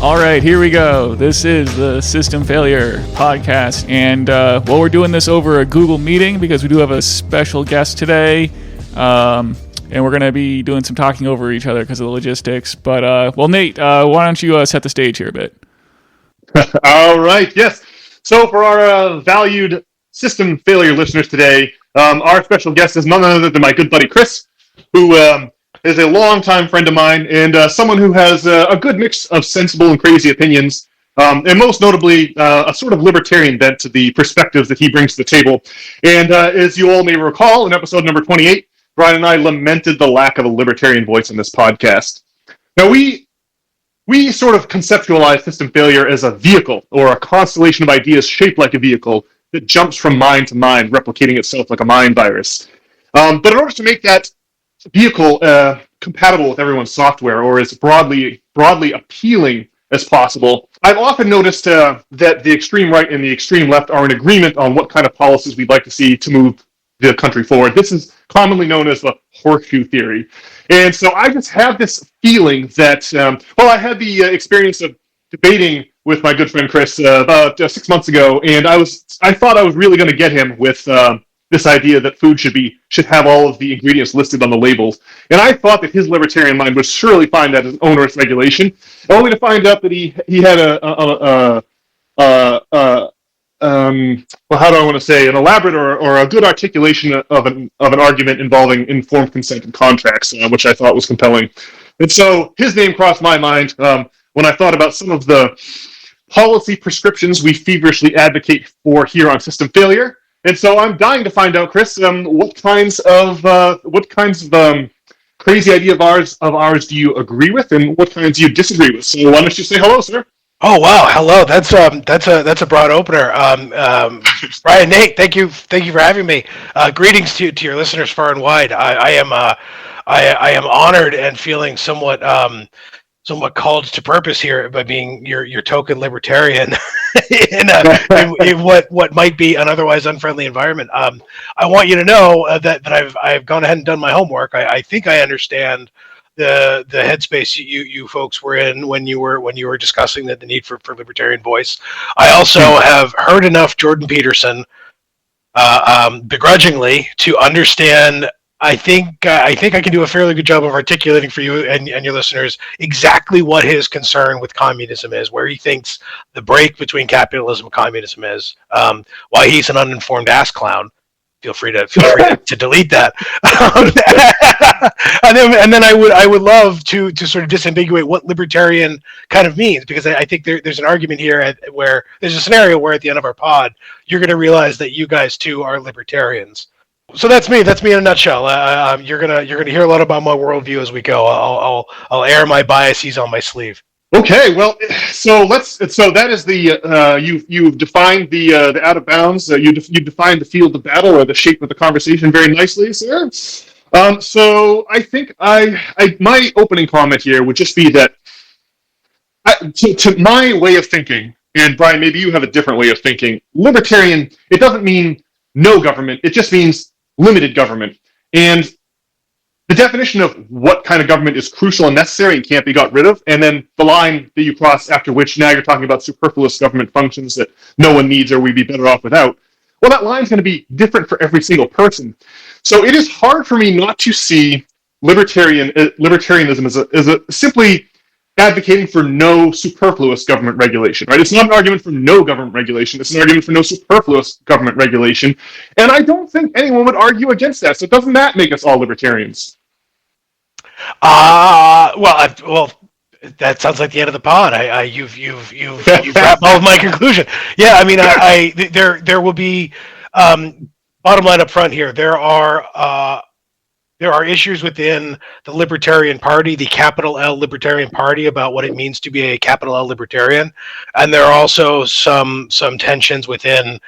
All right, here we go. This is the System Failure Podcast, and we're doing this over a Google Meeting because we do have a special guest today, and we're going to be doing some talking over each other because of the logistics. But, Nate, why don't you set the stage here a bit? All right, yes. So for our valued System Failure listeners today, our special guest is none other than my good buddy Chris, who is a longtime friend of mine and someone who has a good mix of sensible and crazy opinions, and most notably a sort of libertarian bent to the perspectives that he brings to the table. And as you all may recall, in episode number 28, Brian and I lamented the lack of a libertarian voice in this podcast. Now, we sort of conceptualize system failure as a vehicle or a constellation of ideas shaped like a vehicle that jumps from mind to mind, replicating itself like a mind virus. But in order to make that vehicle compatible with everyone's software or as broadly appealing as possible, I've often noticed that the extreme right and the extreme left are in agreement on what kind of policies we'd like to see to move the country forward. This is commonly known as the horseshoe theory. And so I just have this feeling that, I had the experience of debating with my good friend Chris about 6 months ago, and I thought I was really going to get him with this idea that food should have all of the ingredients listed on the labels. And I thought that his libertarian mind would surely find that as onerous regulation, only to find out that he had an elaborate or a good articulation of an argument involving informed consent and contracts, which I thought was compelling. And so his name crossed my mind when I thought about some of the policy prescriptions we feverishly advocate for here on System Failure. And so I'm dying to find out, Chris, what kinds of crazy idea of ours do you agree with, and what kinds do you disagree with? So why don't you say hello, sir? Oh wow, hello. That's a broad opener. Brian, Nate, thank you for having me. Greetings to your listeners far and wide. I am honored and feeling somewhat called to purpose here by being your token libertarian in what might be an otherwise unfriendly environment. I want you to know that I've gone ahead and done my homework. I think I understand the headspace you folks were in when you were discussing the need for libertarian voice. I also have heard enough Jordan Peterson begrudgingly to understand. I think I can do a fairly good job of articulating for you and your listeners exactly what his concern with communism is, where he thinks the break between capitalism and communism is. Why he's an uninformed ass clown. Feel free to delete that. and then I would love to sort of disambiguate what libertarian kind of means, because I think there's an argument here where there's a scenario where at the end of our pod you're going to realize that you guys too are libertarians. So that's me. That's me in a nutshell. You're gonna hear a lot about my worldview as we go. I'll air my biases on my sleeve. Okay, well, so that is the you've defined the out of bounds. You defined the field of battle or the shape of the conversation very nicely, sir. So I think my opening comment here would just be that to my way of thinking, and Brian, maybe you have a different way of thinking. Libertarian, it doesn't mean no government. It just means limited government. And the definition of what kind of government is crucial and necessary and can't be got rid of, and then the line that you cross after which now you're talking about superfluous government functions that no one needs or we'd be better off without, well, that line's going to be different for every single person. So it is hard for me not to see libertarianism as a simply advocating for no superfluous government regulation, right? It's not an argument for no government regulation. It's an argument for no superfluous government regulation. And I don't think anyone would argue against that. So doesn't that make us all libertarians? Well, that sounds like the end of the pod. You've wrapped all of my conclusion. Yeah, I mean, there will be bottom line up front here. There are issues within the Libertarian Party, the capital L Libertarian Party, about what it means to be a capital L Libertarian, and there are also some tensions within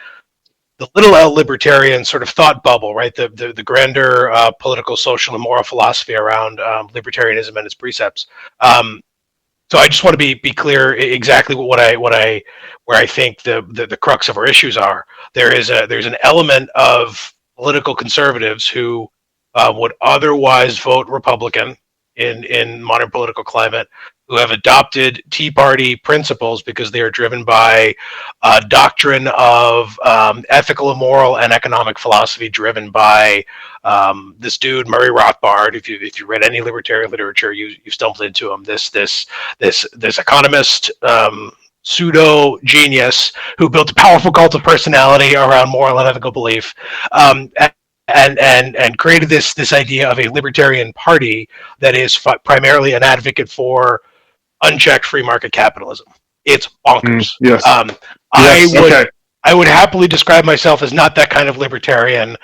the little L Libertarian sort of thought bubble, right? The grander political, social, and moral philosophy around libertarianism and its precepts. So I just want to be clear exactly where I think the crux of our issues are. There's an element of political conservatives who would otherwise vote Republican, in modern political climate who have adopted Tea Party principles because they are driven by a doctrine of ethical and moral and economic philosophy driven by this dude Murray Rothbard. If you read any libertarian literature, you stumbled into him. This economist. Pseudo genius who built a powerful cult of personality around moral and ethical belief, and created this idea of a libertarian party that is primarily an advocate for unchecked free market capitalism. It's bonkers. Yes. I would happily describe myself as not that kind of libertarian.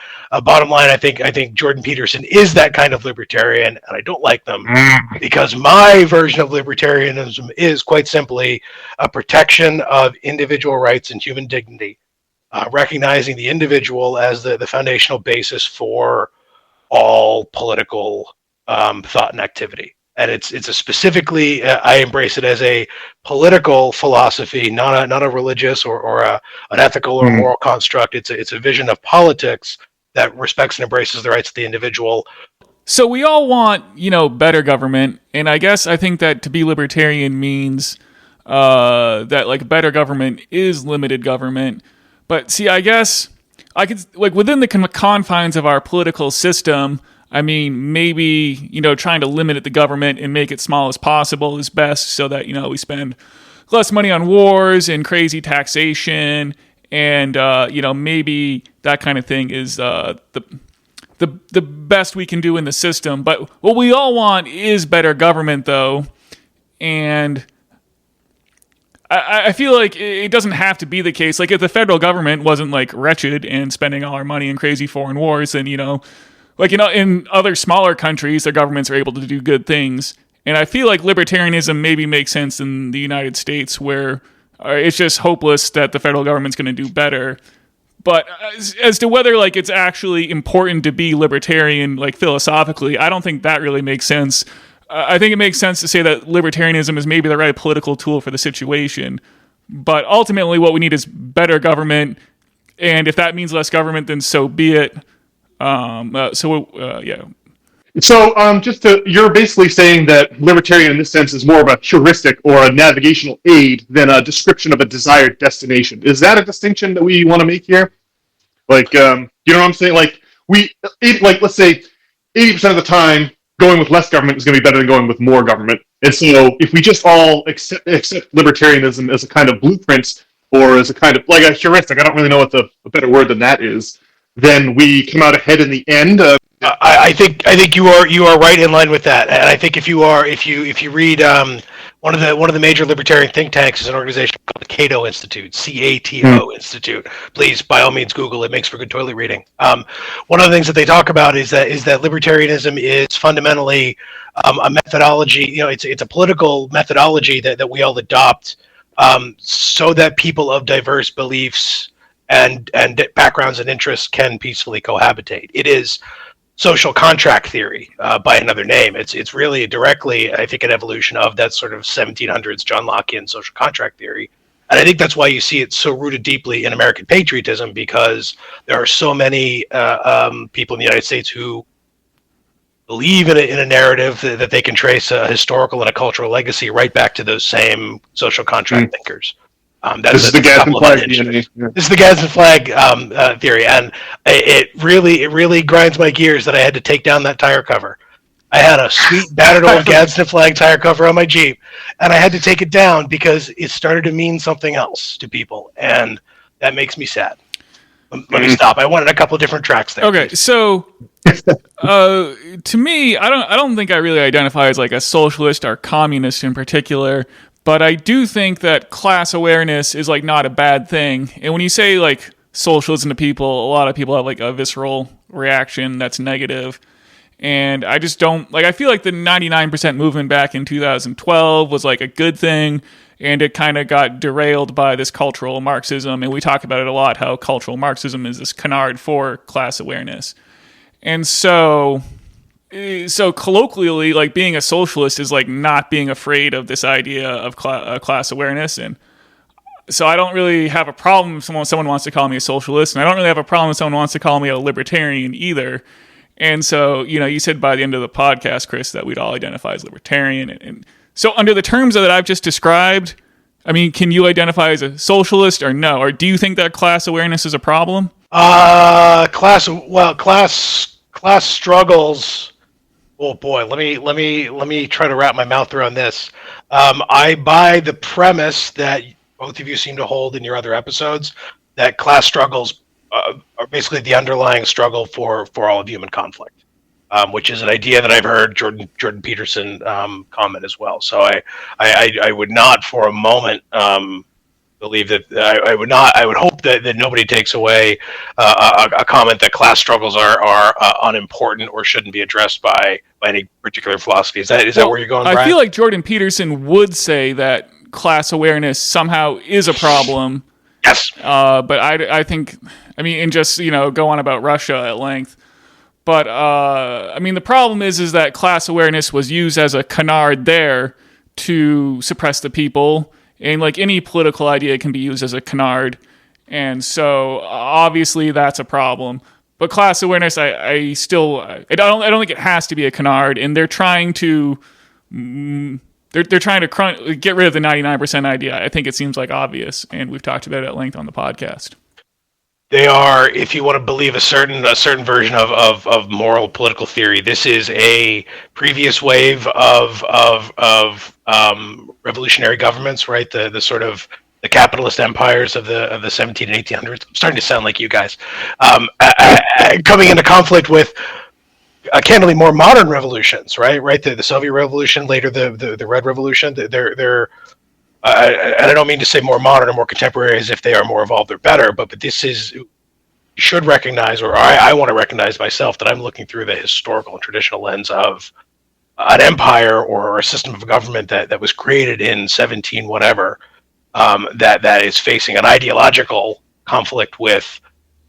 Bottom line, I think Jordan Peterson is that kind of libertarian, and I don't like them because my version of libertarianism is quite simply a protection of individual rights and human dignity, recognizing the individual as the foundational basis for all political thought and activity. And it's a specifically, I embrace it as a political philosophy, not a religious or an ethical or moral construct. It's a vision of politics that respects and embraces the rights of the individual. So we all want, better government, and I think that to be libertarian means that like better government is limited government. But see, I guess I could within the confines of our political system. I mean, maybe, trying to limit the government and make it small as possible is best so that, we spend less money on wars and crazy taxation and, maybe that kind of thing is the best we can do in the system. But what we all want is better government, though. And I feel like it doesn't have to be the case. Like, if the federal government wasn't, wretched and spending all our money in crazy foreign wars, then, in other smaller countries, their governments are able to do good things. And I feel like libertarianism maybe makes sense in the United States where it's just hopeless that the federal government's going to do better. But as to whether, it's actually important to be libertarian, philosophically, I don't think that really makes sense. I think it makes sense to say that libertarianism is maybe the right political tool for the situation. But ultimately, what we need is better government. And if that means less government, then so be it. Yeah. So, you're basically saying that libertarian in this sense is more of a heuristic or a navigational aid than a description of a desired destination. Is that a distinction that we want to make here? You know what I'm saying? Let's say 80% of the time, going with less government is going to be better than going with more government. And so, if we just all accept libertarianism as a kind of blueprint or as a kind of a heuristic, I don't really know what a better word than that is. Then we come out ahead in the end. I think you are right in line with that, and I think if you read one of the major libertarian think tanks is an organization called the Cato Institute, CATO Institute. Please, by all means, Google it. Makes for good toilet reading. One of the things that they talk about is that libertarianism is fundamentally a methodology. It's a political methodology that we all adopt so that people of diverse beliefs and backgrounds and interests can peacefully cohabitate. It is social contract theory by another name. It's really directly, I think, an evolution of that sort of 1700s John Lockean social contract theory. And I think that's why you see it so rooted deeply in American patriotism, because there are so many people in the United States who believe in a narrative that they can trace a historical and a cultural legacy right back to those same social contract thinkers. This is the Gadsden flag DNA. Yeah. This is the Gadsden flag theory, and it really grinds my gears that I had to take down that tire cover. I had a sweet battered old Gadsden flag tire cover on my Jeep, and I had to take it down because it started to mean something else to people, and that makes me sad. Let me stop. I wanted a couple of different tracks there. Okay, so to me, I don't think I really identify as a socialist or communist in particular. But I do think that class awareness is not a bad thing. And when you say socialism to people, a lot of people have a visceral reaction that's negative. And I just don't I feel like the 99% movement back in 2012 was a good thing, and it kind of got derailed by this cultural Marxism. And we talk about it a lot, how cultural Marxism is this canard for class awareness. And so colloquially, being a socialist is not being afraid of this idea of class awareness. And so I don't really have a problem if someone wants to call me a socialist, and I don't really have a problem if someone wants to call me a libertarian either. And so, you said by the end of the podcast, Chris, that we'd all identify as libertarian. And so under the terms that I've just described, I mean, can you identify as a socialist or no? Or do you think that class awareness is a problem? Class struggles. Oh boy, let me try to wrap my mouth around this. I buy the premise that both of you seem to hold in your other episodes, that class struggles are basically the underlying struggle for all of human conflict, which is an idea that I've heard Jordan Peterson comment as well. So I would not for a moment believe that I would hope that nobody takes away a comment that class struggles are unimportant or shouldn't be addressed by any particular philosophy. Is that where you're going, Brian? I feel like Jordan Peterson would say that class awareness somehow is a problem. Yes. But I think, I mean, and just, go on about Russia at length. But, I mean, the problem is that class awareness was used as a canard there to suppress the people. And like any political idea can be used as a canard. And so obviously that's a problem. But class awareness, I don't think it has to be a canard. And they're trying to, they're trying to get rid of the 99% idea. I think it seems like obvious. And we've talked about it at length on the podcast. They are, if you want to believe a certain version of moral political theory, this is a previous wave of revolutionary governments, right? The sort of the capitalist empires of the 17 and 1800s. I'm starting to sound like you guys, coming into conflict with candidly more modern revolutions, right? The Soviet Revolution, later the Red Revolution. They're and I don't mean to say more modern or more contemporary as if they are more evolved or better, but this is, you should recognize, or I want to recognize myself, that I'm looking through the historical and traditional lens of an empire or a system of government that was created in 17 whatever, that is facing an ideological conflict with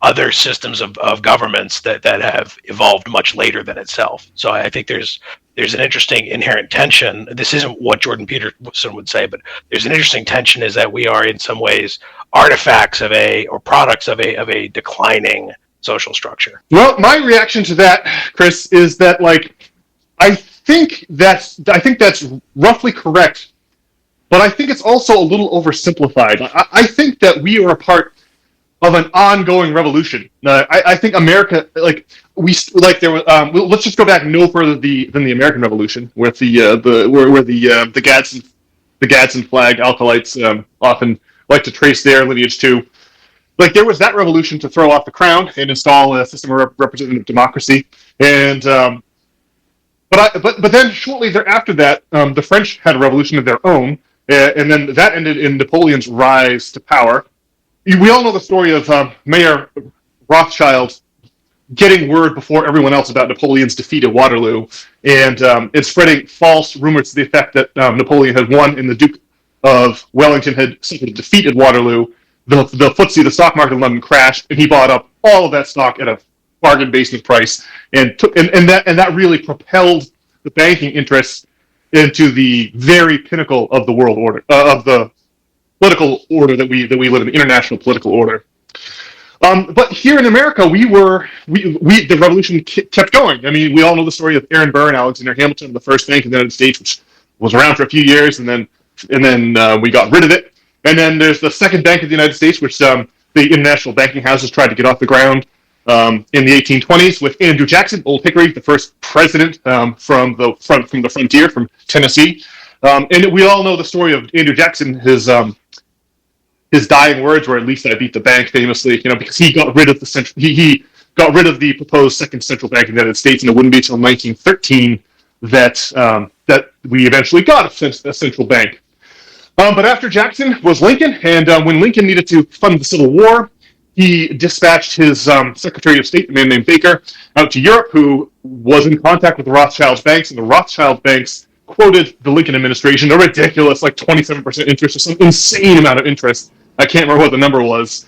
other systems of governments that have evolved much later than itself. So I think there's an interesting inherent tension. This isn't what Jordan Peterson would say, but there's an interesting tension, is that we are in some ways artifacts or products of a declining social structure. Well, my reaction to that, Chris, is that I think that's roughly correct, but I think it's also a little oversimplified. I think that we are a part of an ongoing revolution. I think America, let's just go back no further than the American Revolution, where the Gadsden flag acolytes often like to trace their lineage to. There was that revolution to throw off the crown and install a system of representative democracy, and but then shortly thereafter that, the French had a revolution of their own, and then that ended in Napoleon's rise to power. We all know the story of Mayor Rothschild getting word before everyone else about Napoleon's defeat at Waterloo, and spreading false rumors to the effect that Napoleon had won and the Duke of Wellington had suffered a defeat at Waterloo. The FTSE, the stock market in London, crashed, and he bought up all of that stock at a bargain basement price, and that really propelled the banking interests into the very pinnacle of the world order, of the political order that we live in, the international political order. But here in America, the revolution kept going. I mean, we all know the story of Aaron Burr and Alexander Hamilton, the first bank in the United States, which was around for a few years, and then we got rid of it. And then there's the second bank of the United States, which the international banking houses tried to get off the ground in the 1820s with Andrew Jackson, Old Hickory, the first president from the frontier, from Tennessee. And we all know the story of Andrew Jackson. His dying words were, "At least I beat the bank," famously, because he got rid of he got rid of the proposed second central bank in the United States, and it wouldn't be until 1913 that we eventually got a central bank. But after Jackson was Lincoln, and when Lincoln needed to fund the Civil War, he dispatched his Secretary of State, a man named Baker, out to Europe, who was in contact with the Rothschild banks, and the Rothschild banks quoted the Lincoln administration a ridiculous 27% interest, or some insane amount of interest. I can't remember what the number was.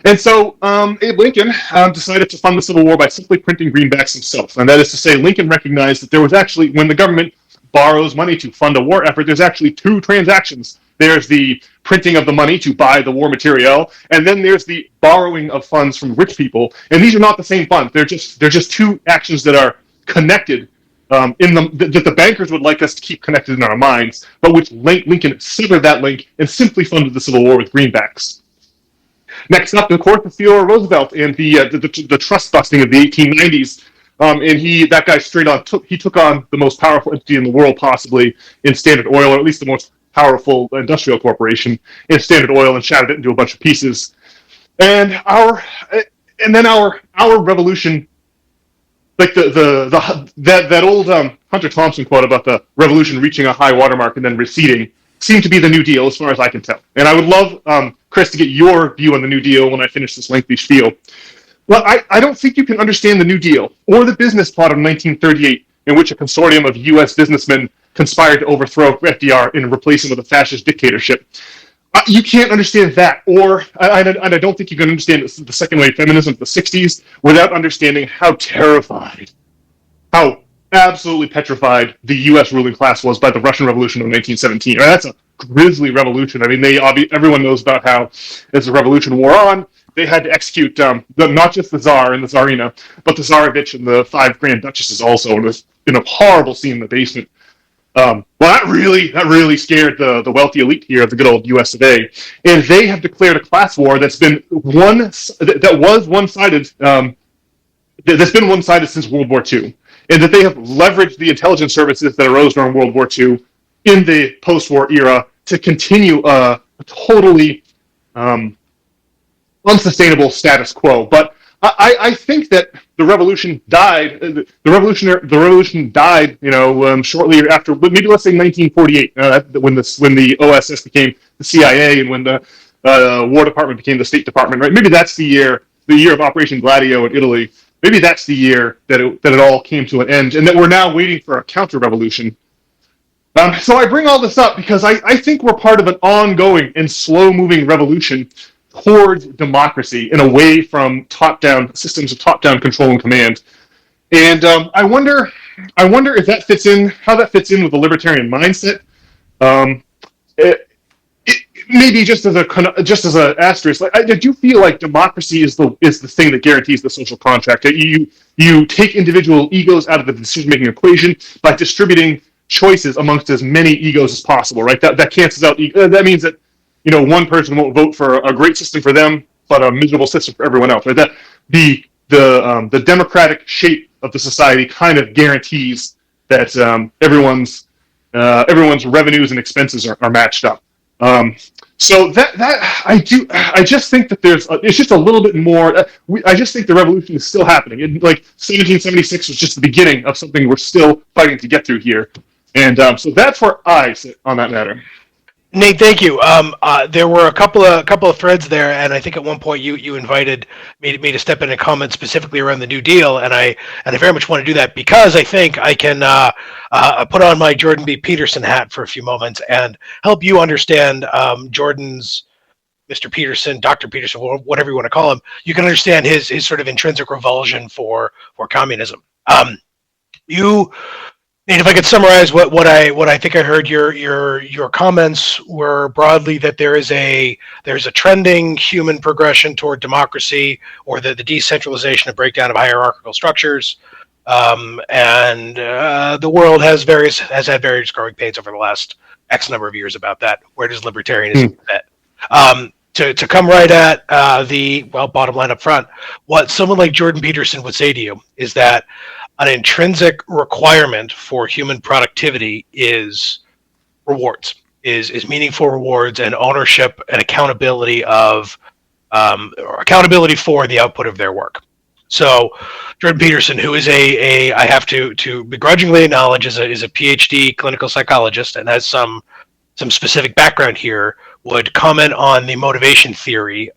And so Abe Lincoln decided to fund the Civil War by simply printing greenbacks himself. And that is to say, Lincoln recognized that there was actually, when the government borrows money to fund a war effort, there's actually two transactions. There's the printing of the money to buy the war material, and then there's the borrowing of funds from rich people. And these are not the same funds. They're just two actions that are connected that the bankers would like us to keep connected in our minds, but which Lincoln severed that link and simply funded the Civil War with greenbacks. Next up, of course, is Theodore Roosevelt and the trust busting of the 1890s. And that guy straight on took on the most powerful entity in the world, possibly, in Standard Oil, or at least the most powerful industrial corporation in Standard Oil, and shattered it into a bunch of pieces. And then our revolution, like that old Hunter Thompson quote about the revolution reaching a high watermark and then receding, seemed to be the New Deal, as far as I can tell. And I would love, Chris, to get your view on the New Deal when I finish this lengthy spiel. Well, I don't think you can understand the New Deal or the business plot of 1938, in which a consortium of U.S. businessmen conspired to overthrow FDR and replace him with a fascist dictatorship. You can't understand that, and I don't think you can understand the second wave feminism of the 60s without understanding how terrified, how absolutely petrified the U.S. ruling class was by the Russian Revolution of 1917. That's a grisly revolution. I mean, everyone knows about how, as the revolution wore on, they had to execute not just the Tsar and the Tsarina, but the Tsarevich and the 5 Grand Duchesses also. And it was in a horrible scene in the basement. Well, that really scared the wealthy elite here of the good old U.S. today, and they have declared a class war that's been one-sided. That's been one-sided since World War II, and that they have leveraged the intelligence services that arose during World War II in the post-war era to continue a totally unsustainable status quo. But I think that the revolution died. The revolution died. Shortly after, maybe let's say 1948, when the OSS became the CIA, and when the War Department became the State Department. Right? Maybe that's the year of Operation Gladio in Italy. Maybe that's the year that it all came to an end, and that we're now waiting for a counter-revolution. So I bring all this up because I think we're part of an ongoing and slow-moving revolution towards democracy and away from top-down systems of top-down control and command. And I wonder if that fits in, how that fits in with the libertarian mindset. Maybe just as an asterisk, did you feel like democracy is the thing that guarantees the social contract? You take individual egos out of the decision-making equation by distributing choices amongst as many egos as possible, right? That cancels out. That means that one person won't vote for a great system for them, but a miserable system for everyone else, right? That the democratic shape of the society kind of guarantees that everyone's revenues and expenses are matched up. So I just think that it's just a little bit more. I just think the revolution is still happening. 1776 was just the beginning of something we're still fighting to get through here, and so that's where I sit on that matter. Nate, thank you. There were a couple of threads there, and I think at one point you invited me to step in and comment specifically around the New Deal, and I very much want to do that because I think I can put on my Jordan B. Peterson hat for a few moments and help you understand Jordan's, Mr. Peterson, Dr. Peterson, whatever you want to call him. You can understand his sort of intrinsic revulsion for communism. Nate, if I could summarize what I think I heard, your comments were broadly that there's a trending human progression toward democracy, or the decentralization and breakdown of hierarchical structures, and the world has had various growing pains over the last X number of years about that. Where does libertarianism fit? To come right at the bottom line up front, what someone like Jordan Peterson would say to you is that an intrinsic requirement for human productivity is rewards, is meaningful rewards and ownership and accountability accountability for the output of their work. So Jordan Peterson, who is I have to begrudgingly acknowledge is a PhD clinical psychologist and has some specific background here, would comment on the motivation theory,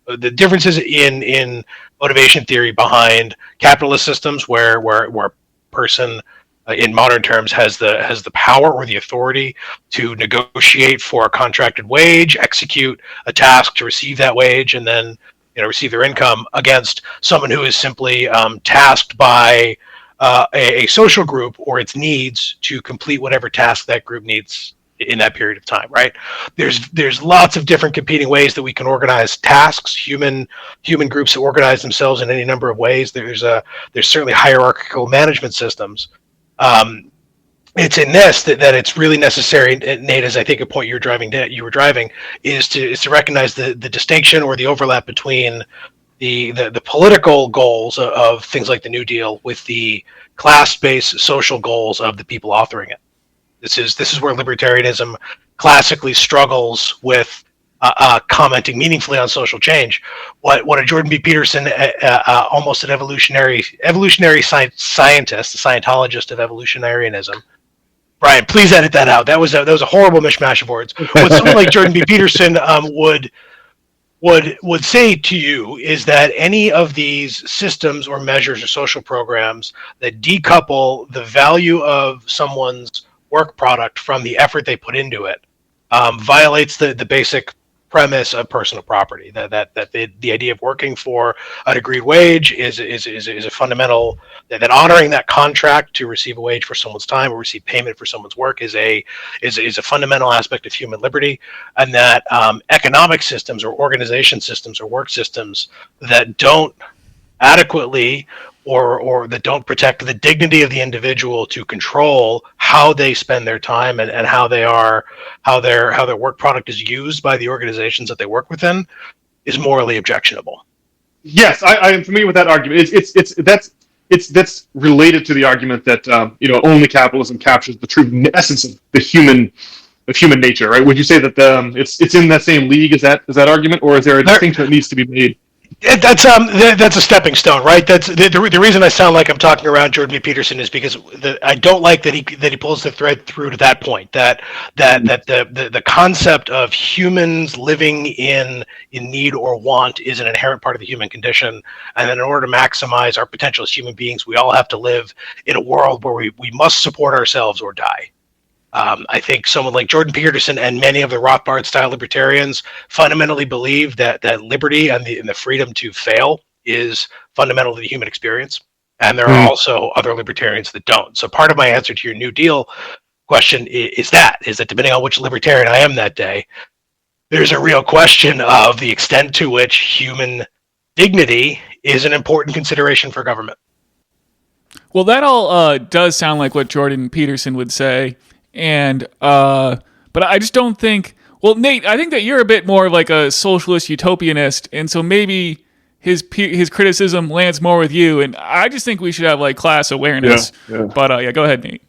the differences in motivation theory behind capitalist systems, where a person in modern terms has the power or the authority to negotiate for a contracted wage, execute a task to receive that wage, and then receive their income, against someone who is simply tasked by a social group or its needs to complete whatever task that group needs in that period of time, right? There's lots of different competing ways that we can organize tasks. Human groups that organize themselves in any number of ways. There's certainly hierarchical management systems. It's in this that it's really necessary, Nate, as I think a point you were driving, is to recognize the distinction or the overlap between the political goals of things like the New Deal with the class-based social goals of the people authoring it. This is where libertarianism classically struggles with commenting meaningfully on social change. What a Jordan B. Peterson, almost an evolutionary scientist, a Scientologist of evolutionarianism. Brian, please edit that out. That was a horrible mishmash of words. What someone like Jordan B. Peterson would say to you is that any of these systems or measures or social programs that decouple the value of someone's work product from the effort they put into it violates the basic premise of personal property. That the idea of working for an agreed wage is a fundamental. That honoring that contract to receive a wage for someone's time or receive payment for someone's work is a fundamental aspect of human liberty, and that economic systems or organization systems or work systems that don't adequately or that don't protect the dignity of the individual to control how they spend their time and how their work product is used by the organizations that they work within is morally objectionable. Yes, I am familiar with that argument. That's related to the argument that only capitalism captures the true essence of the human nature, right? Would you say that it's in that same league as that argument, or is there a distinction that needs to be made? That's a stepping stone, right? That's the reason I sound like I'm talking around Jordan B. Peterson is because I don't like that he pulls the thread through to that point. That the concept of humans living in need or want is an inherent part of the human condition, and that in order to maximize our potential as human beings, we all have to live in a world where we must support ourselves or die. I think someone like Jordan Peterson and many of the Rothbard-style libertarians fundamentally believe that liberty and the freedom to fail is fundamental to the human experience. And there are also other libertarians that don't. So part of my answer to your New Deal question is that depending on which libertarian I am that day, there's a real question of the extent to which human dignity is an important consideration for government. Well, that all does sound like what Jordan Peterson would say. And but I just don't think. Well, Nate, I think that you're a bit more like a socialist utopianist, and so maybe his criticism lands more with you. And I just think we should have like class awareness. Yeah. But go ahead, Nate.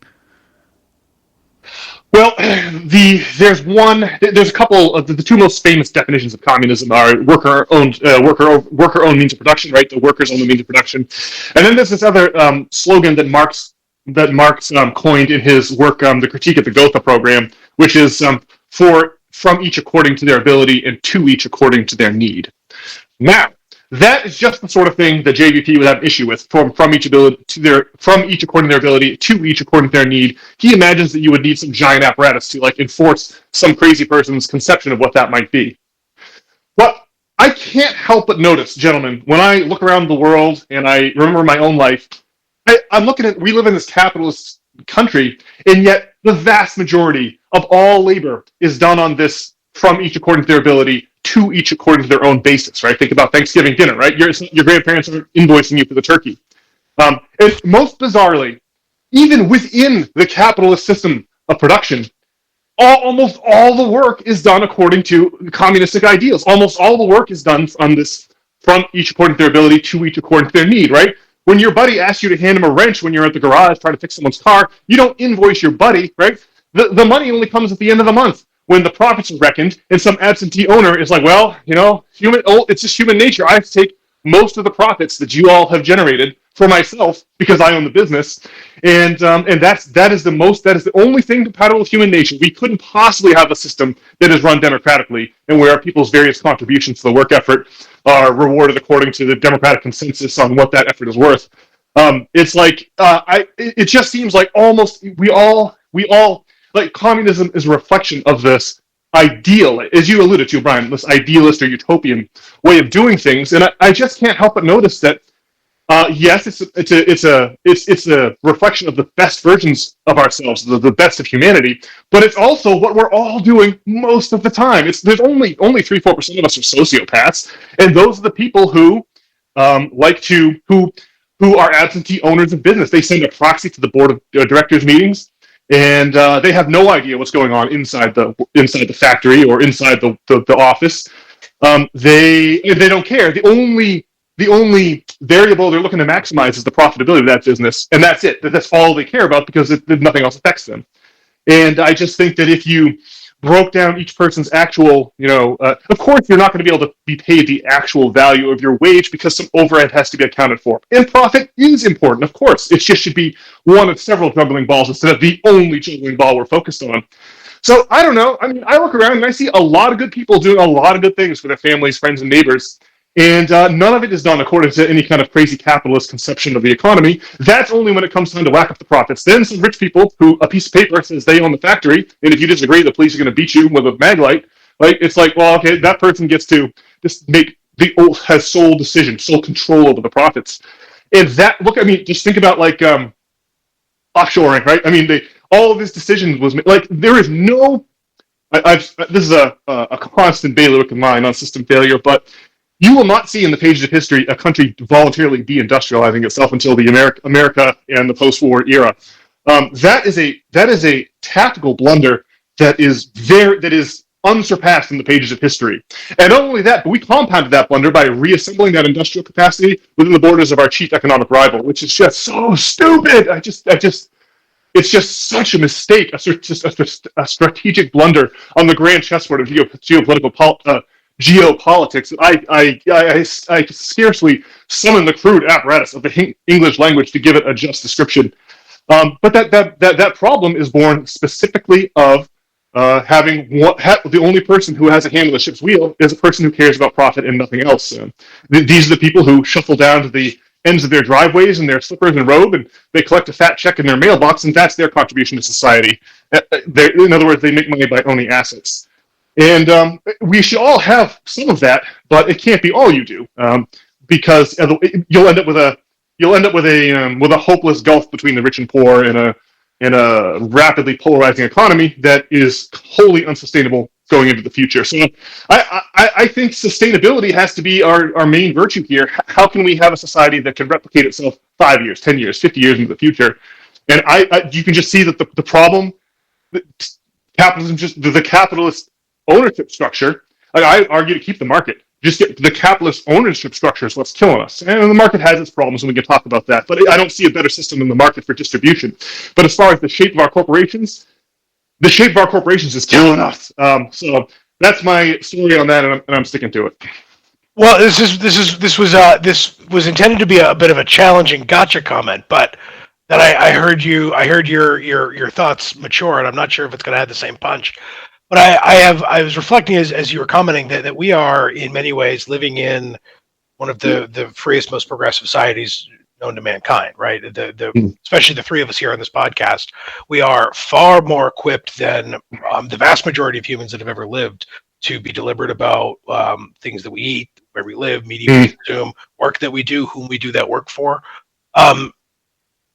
Well, there's a couple of the two most famous definitions of communism are worker-owned means of production, right? The workers own the means of production, and then there's this other slogan that Marx coined in his work, The Critique of the Gotha Program, which is from each according to their ability and to each according to their need. Now, that is just the sort of thing that JVP would have an issue with, from each according to their ability to each according to their need. He imagines that you would need some giant apparatus to enforce some crazy person's conception of what that might be. But I can't help but notice, gentlemen, when I look around the world and I remember my own life, I'm looking at, we live in this capitalist country, and yet the vast majority of all labor is done on this from each according to their ability to each according to their own basis, right? Think about Thanksgiving dinner, right? Your grandparents are invoicing you for the turkey. And most bizarrely, even within the capitalist system of production, almost all the work is done according to communistic ideals. Almost all the work is done on this from each according to their ability to each according to their need, right? When your buddy asks you to hand him a wrench when you're at the garage trying to fix someone's car, you don't invoice your buddy, right? The money only comes at the end of the month when the profits are reckoned, and some absentee owner is like, well, it's just human nature. I have to take most of the profits that you all have generated for myself because I own the business, and that is the only thing compatible with human nature. We couldn't possibly have a system that is run democratically and where people's various contributions to the work effort are rewarded according to the democratic consensus on what that effort is worth. It just seems like almost we all like communism is a reflection of this ideal, as you alluded to, Brian, this idealist or utopian way of doing things. And I just can't help but notice that Yes, it's a reflection of the best versions of ourselves, the best of humanity. But it's also what we're all doing most of the time. There's only 3-4% of us are sociopaths, and those are the people who like to who are absentee owners of business. They send a proxy to the board of directors meetings, and they have no idea what's going on inside the factory or inside the office. They don't care. The only variable they're looking to maximize is the profitability of that business, and that's it. That's all they care about because nothing else affects them. And I just think that if you broke down each person's actual, of course you're not going to be able to be paid the actual value of your wage because some overhead has to be accounted for. And profit is important, of course. It just should be one of several juggling balls instead of the only juggling ball we're focused on. So I don't know. I mean, I look around and I see a lot of good people doing a lot of good things for their families, friends, and neighbors. And none of it is done according to any kind of crazy capitalist conception of the economy. That's only when it comes time to whack up the profits. Then some rich people who a piece of paper says they own the factory, and if you disagree, the police are going to beat you with a mag light. Like it's like, well, okay, that person gets to just has sole decision, sole control over the profits. And just think about like offshoring, right? I mean, all of this decisions was made. Like there is no. This is a constant bailiwick of mine on system failure, but you will not see in the pages of history a country voluntarily deindustrializing itself until the America and the post-war era. That is a tactical blunder that is unsurpassed in the pages of history. And not only that, but we compounded that blunder by reassembling that industrial capacity within the borders of our chief economic rival, which is just so stupid. It's just such a mistake, a strategic blunder on the grand chessboard of geopolitics. I scarcely summon the crude apparatus of the English language to give it a just description. But that problem is born specifically of the only person who has a hand on the ship's wheel is a person who cares about profit and nothing else. These are the people who shuffle down to the ends of their driveways in their slippers and robe, and they collect a fat check in their mailbox, and that's their contribution to society. In other words, they make money by owning assets. And we should all have some of that, but it can't be all you do, because you'll end up with a hopeless gulf between the rich and poor in a rapidly polarizing economy that is wholly unsustainable going into the future. So I think sustainability has to be our main virtue here. How can we have a society that can replicate itself 5 years, 10 years, 50 years into the future? And you can just see that the problem, capitalism, just the capitalist ownership structure, like I argue to keep the market. Just get the capitalist ownership structure is what's killing us. And the market has its problems, and we can talk about that. But I don't see a better system than the market for distribution. But as far as the shape of our corporations is killing us. So that's my story on that, and I'm sticking to it. Well, this was intended to be a bit of a challenging gotcha comment, but that I heard your thoughts mature, and I'm not sure if it's going to have the same punch. But I was reflecting as you were commenting that we are in many ways living in one of the freest, most progressive societies known to mankind, right? Especially the three of us here on this podcast, we are far more equipped than the vast majority of humans that have ever lived to be deliberate about things that we eat, where we live, media we consume, work that we do, whom we do that work for. Do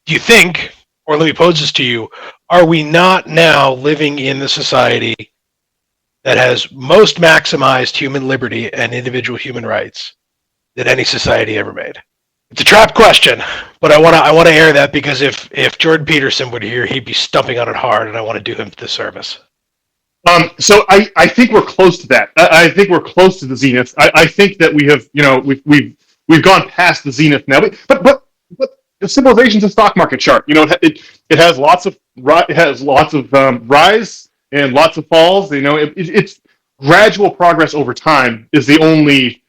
you think, or let me pose this to you, are we not now living in the society that has most maximized human liberty and individual human rights that any society ever made? It's a trap question, but I want to air that because if Jordan Peterson were here, he'd be stumping on it hard, and I want to do him the service. So I think we're close to that. I think we're close to the zenith. I think that we have, we've gone past the zenith now. But the civilization's a stock market chart. It has lots of rise and lots of falls. It's gradual progress over time is the only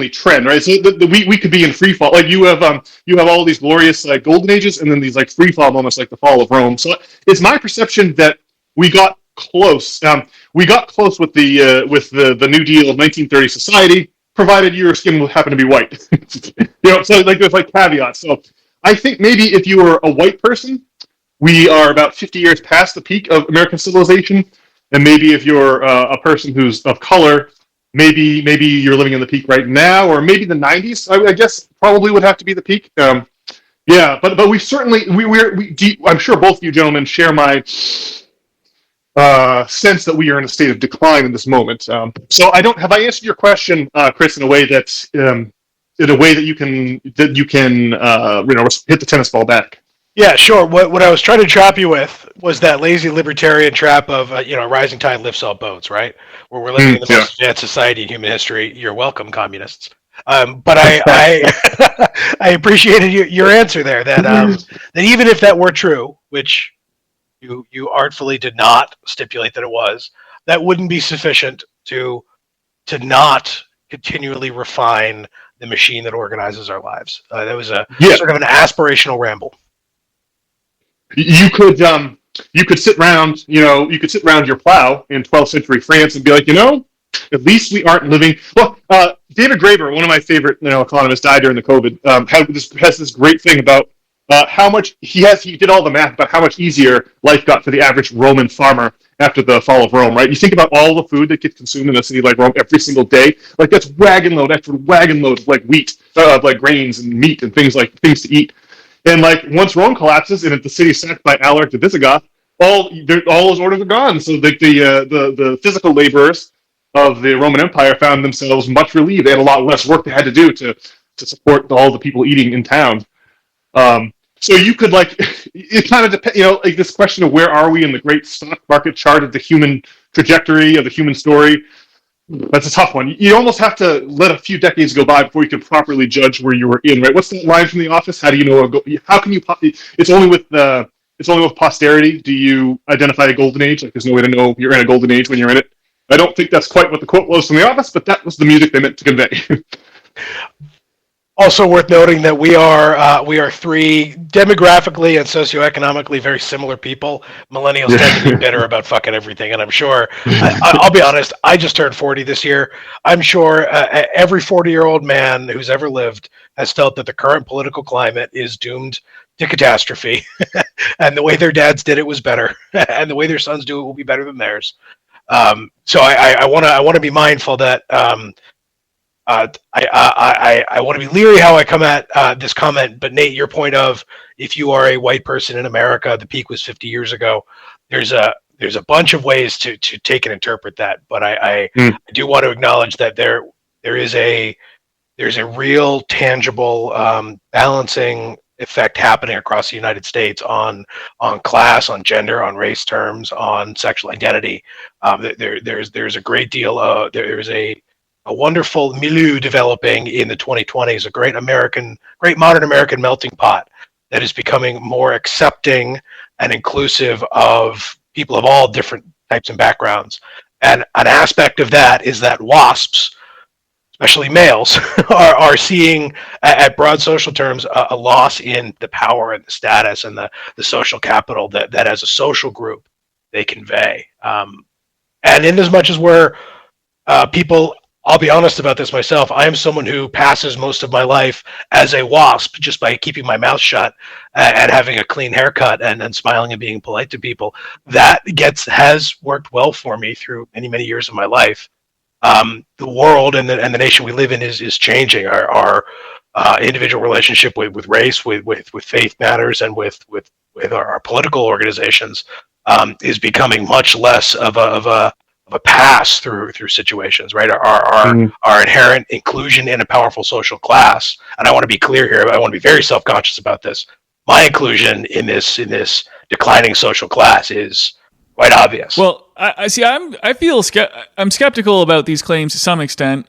trend, right? So we could be in free fall. Like you have all these glorious golden ages, and then these like free fall moments, like the fall of Rome. So it's my perception that we got close. We got close with the New Deal of 1930 society, provided your skin will happen to be white. So like there's like caveats. So I think maybe if you were a white person, we are about 50 years past the peak of American civilization, and maybe if you're a person who's of color, maybe you're living in the peak right now, or maybe the 90s. I guess probably would have to be the peak. Yeah, but we certainly I'm sure both of you gentlemen share my sense that we are in a state of decline in this moment. So have I answered your question, Chris, in a way that you can hit the tennis ball back? Yeah, sure. What I was trying to trap you with was that lazy libertarian trap of rising tide lifts all boats, right? Where we're living in the most advanced society in human history. You're welcome, communists. But I I appreciated your answer there. That even if that were true, which you artfully did not stipulate that it was, that wouldn't be sufficient to not continually refine the machine that organizes our lives. That was sort of an aspirational ramble. You could sit around your plow in 12th century France and be like, at least we aren't living. Well, David Graeber, one of my favorite economists, died during the COVID. Has this great thing about how much he did all the math about how much easier life got for the average Roman farmer after the fall of Rome. Right? You think about all the food that gets consumed in a city like Rome every single day. Like that's wagon load after wagon load of like wheat, like grains and meat and things to eat. And like once Rome collapses and the city is sacked by Alaric the Visigoth, all those orders are gone. So the physical laborers of the Roman Empire found themselves much relieved. They had a lot less work they had to do to support all the people eating in town. So you could it kind of depends. Like this question of where are we in the great stock market chart of the human trajectory of the human story. That's a tough one. You almost have to let a few decades go by before you can properly judge where you were in. Right? What's that line from The Office? How do you know? How can you? It's only with posterity do you identify a golden age. Like there's no way to know you're in a golden age when you're in it. I don't think that's quite what the quote was from The Office, but that was the music they meant to convey. Also worth noting that we are three demographically and socioeconomically very similar people. Millennials tend to be bitter about fucking everything, and I'm sure. I'll be honest. I just turned 40 this year. I'm sure every 40-year-old man who's ever lived has felt that the current political climate is doomed to catastrophe, and the way their dads did it was better, and the way their sons do it will be better than theirs. So I want to be mindful that. I want to be leery how I come at this comment, but Nate, your point of if you are a white person in America, the peak was 50 years ago. There's a bunch of ways to take and interpret that, but I do want to acknowledge that there's a real tangible balancing effect happening across the United States on class, on gender, on race terms, on sexual identity. There's a great deal. There's a wonderful milieu developing in the 2020s, a great modern American melting pot that is becoming more accepting and inclusive of people of all different types and backgrounds. And an aspect of that is that WASPs, especially males, are seeing, at broad social terms, a loss in the power and the status and the social capital that as a social group they convey. And in as much as we're people, I'll be honest about this myself. I am someone who passes most of my life as a WASP just by keeping my mouth shut and having a clean haircut and smiling and being polite to people. That has worked well for me through many, many years of my life. The world and the nation we live in is changing. Our individual relationship with race, with faith matters, and with our political organizations is becoming much less of a pass through situations, right? Our inherent inclusion in a powerful social class, and I want to be clear here. I want to be very self-conscious about this. My inclusion in this declining social class is quite obvious. Well, I see. I'm skeptical about these claims to some extent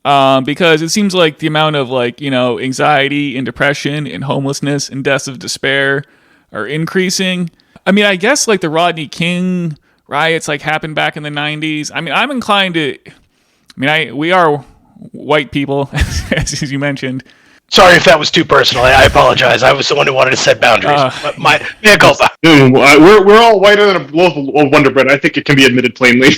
because it seems like the amount of anxiety and depression and homelessness and deaths of despair are increasing. I mean, I guess the Rodney King riots happened back in the 90s. I mean, I'm inclined to. We are white people, as you mentioned. Sorry if that was too personal. I apologize. I was the one who wanted to set boundaries. My culpa. We're all whiter than a loaf of Wonder Bread. I think it can be admitted plainly.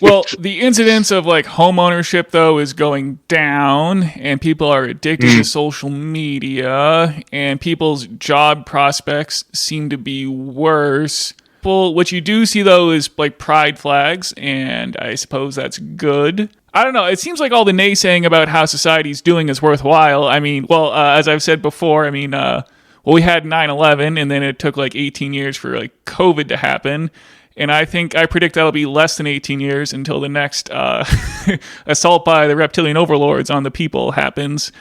Well, the incidence of home ownership though is going down, and people are addicted to social media, and people's job prospects seem to be worse. What you do see though is pride flags, and I suppose that's good. I don't know. It seems like all the naysaying about how society's doing is worthwhile. I mean, well, as I've said before, I mean, we had 9/11, and then it took like 18 years for like COVID to happen. And I predict that'll be less than 18 years until the next assault by the reptilian overlords on the people happens.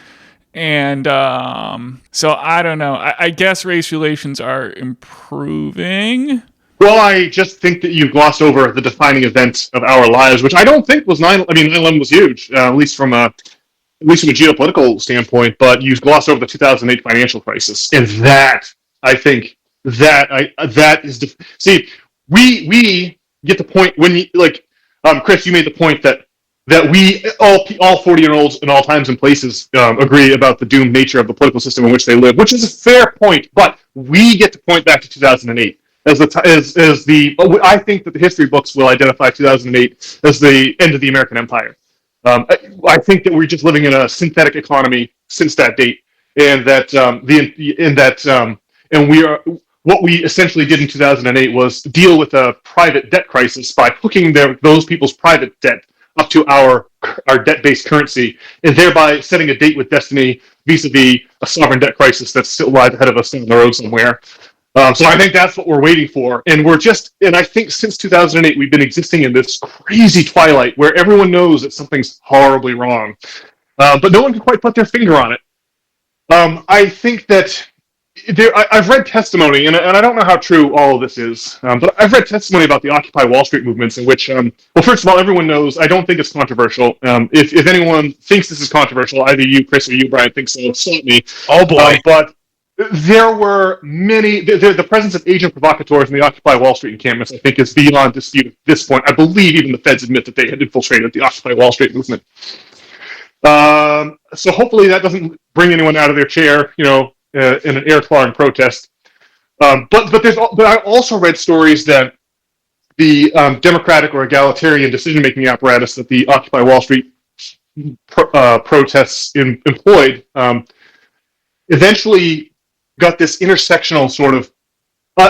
And so I don't know. I guess race relations are improving. Well, I just think that you glossed over the defining event of our lives, which I don't think was 9. I mean, 9/11 was huge, at least from a geopolitical standpoint. But you glossed over the 2008 financial crisis, and that I think that is see. We get the point when you Chris, you made the point that we all 40-year-olds in all times and places agree about the doomed nature of the political system in which they live, which is a fair point. But we get to point back to 2008 as the I think that the history books will identify 2008 as the end of the American Empire. I think that we're just living in a synthetic economy since that date, and that and we are. What we essentially did in 2008 was deal with a private debt crisis by hooking those people's private debt up to our debt-based currency, and thereby setting a date with destiny vis-a-vis a sovereign debt crisis that's still lies ahead of us down the road somewhere. So I think that's what we're waiting for, and I think since 2008 we've been existing in this crazy twilight where everyone knows that something's horribly wrong, but no one can quite put their finger on it. I think that I've read testimony, and I don't know how true all of this is, but I've read testimony about the Occupy Wall Street movements in which, well, first of all, everyone knows I don't think it's controversial. If anyone thinks this is controversial, either you, Chris, or you, Brian, think so, stop me. Oh, boy. But there were many, the presence of agent provocateurs in the Occupy Wall Street encampments, I think, is beyond dispute at this point. I believe even the feds admit that they had infiltrated the Occupy Wall Street movement. So hopefully that doesn't bring anyone out of their chair, in an air-clawing protest. But I also read stories that the democratic or egalitarian decision-making apparatus that the Occupy Wall Street protests employed eventually got this intersectional sort of...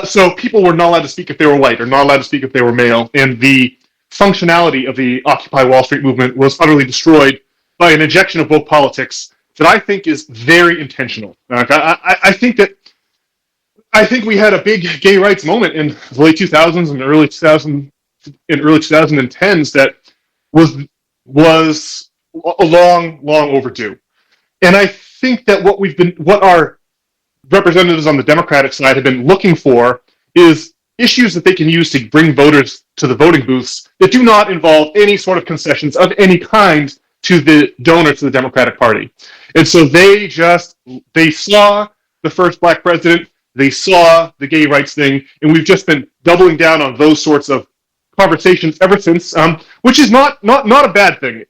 so people were not allowed to speak if they were white or not allowed to speak if they were male, and the functionality of the Occupy Wall Street movement was utterly destroyed by an injection of woke politics that I think is very intentional. I think we had a big gay rights moment in the late 2000s and early 2010s that was a long overdue. And I think that what our representatives on the Democratic side have been looking for is issues that they can use to bring voters to the voting booths that do not involve any sort of concessions of any kind to the donors to the Democratic Party. And so they saw the first black president, they saw the gay rights thing, and we've just been doubling down on those sorts of conversations ever since, which is not a bad thing.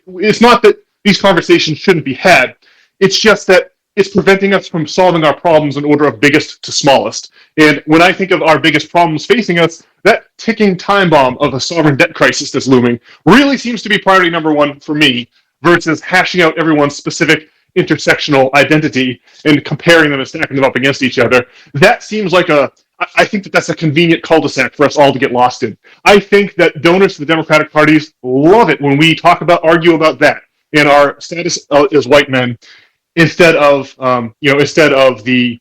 It's not that these conversations shouldn't be had. It's just that it's preventing us from solving our problems in order of biggest to smallest. And when I think of our biggest problems facing us, that ticking time bomb of a sovereign debt crisis that's looming really seems to be priority number one for me, versus hashing out everyone's specific intersectional identity and comparing them and stacking them up against each other. That seems like I think that's a convenient cul-de-sac for us all to get lost in. I think that donors to the Democratic parties love it when we argue about that and our status as white men, instead of the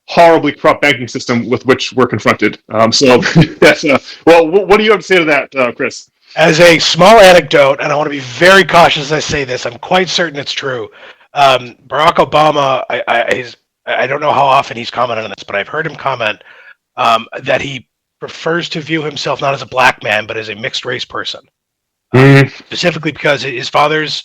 horribly corrupt banking system with which we're confronted. So that's well. What do you have to say to that, Chris? As a small anecdote, and I want to be very cautious as I say this, I'm quite certain it's true. Barack Obama, I don't know how often he's commented on this, but I've heard him comment that he prefers to view himself not as a black man, but as a mixed race person. Specifically because his parents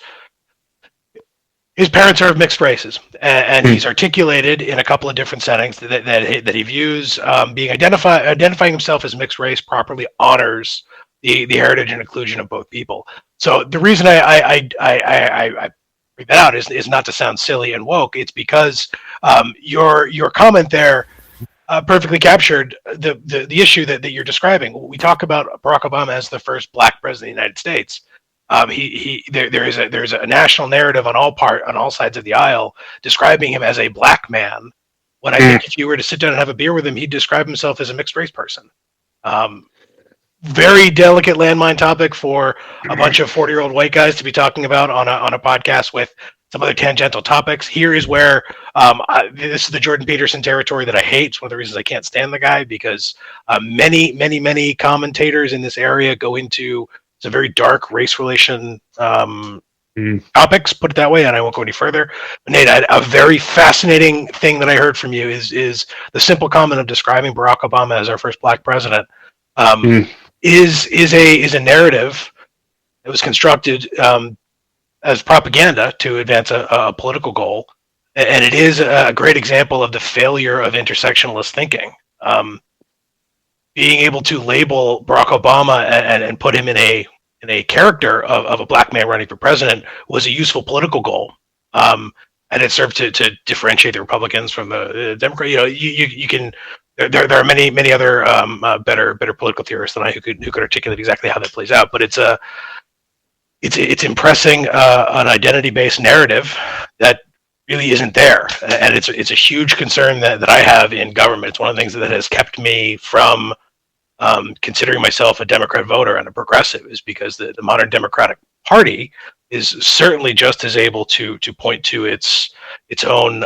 are of mixed races, and he's articulated in a couple of different settings that he views identifying himself as mixed race properly honors the heritage and inclusion of both people. So the reason I bring that out is not to sound silly and woke. It's because your comment there perfectly captured the issue that you're describing. We talk about Barack Obama as the first black president of the United States. There's a national narrative on all sides of the aisle describing him as a black man. When I think if you were to sit down and have a beer with him, he'd describe himself as a mixed race person. very delicate landmine topic for a bunch of 40-year-old white guys to be talking about on a podcast with some other tangential topics. Here is where this is the Jordan Peterson territory that I hate. It's one of the reasons I can't stand the guy, because many commentators in this area go into some very dark race relation topics, put it that way, and I won't go any further. But Nate, a very fascinating thing that I heard from you is the simple comment of describing Barack Obama as our first black president. Is a narrative that was constructed as propaganda to advance a political goal, and it is a great example of the failure of intersectionalist thinking. Being able to label Barack Obama and put him in a character of a black man running for president was a useful political goal, and it served to differentiate the Republicans from the Democrats. You can. There are many other better political theorists than I who could articulate exactly how that plays out. But it's impressing an identity-based narrative that really isn't there, and it's a huge concern that I have in government. It's one of the things that has kept me from considering myself a Democrat voter and a progressive, is because the modern Democratic Party is certainly just as able to point to its own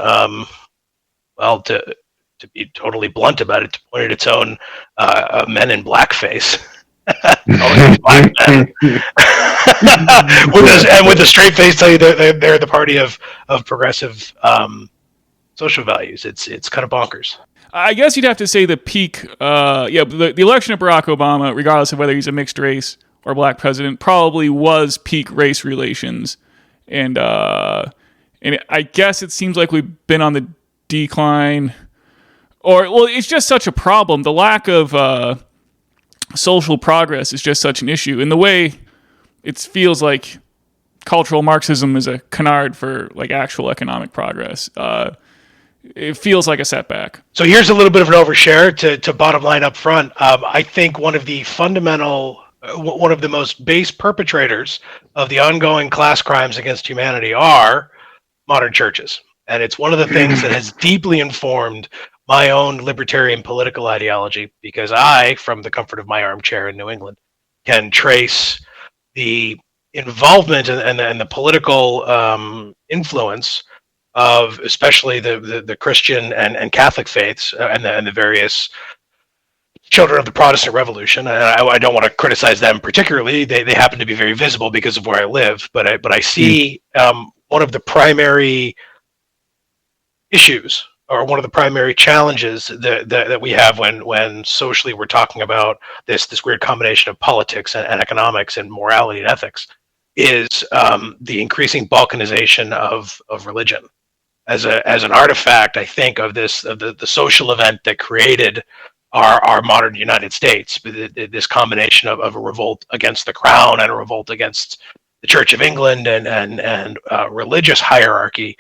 to be totally blunt about it, to point at its own men in blackface. Black men. with a straight face tell you they're the party of progressive social values. It's kind of bonkers. I guess you'd have to say the peak, the election of Barack Obama, regardless of whether he's a mixed race or black president, probably was peak race relations. And I guess it seems like we've been on the decline. It's just such a problem. The lack of social progress is just such an issue. In the way it feels like cultural Marxism is a canard for like actual economic progress. It feels like a setback. So here's a little bit of an overshare to bottom line up front. I think one of the most base perpetrators of the ongoing class crimes against humanity are modern churches. And it's one of the things that has deeply informed my own libertarian political ideology, because I, from the comfort of my armchair in New England, can trace the involvement and the political influence of especially the Christian and Catholic faiths and the various children of the Protestant Revolution. And I don't want to criticize them particularly. They happen to be very visible because of where I live. But I see one of the primary issues, or one of the primary challenges that we have when socially we're talking about this weird combination of politics and economics and morality and ethics, is the increasing balkanization of religion as an artifact, I think, of the social event that created our modern United States. This combination of a revolt against the crown and a revolt against the Church of England and religious hierarchy.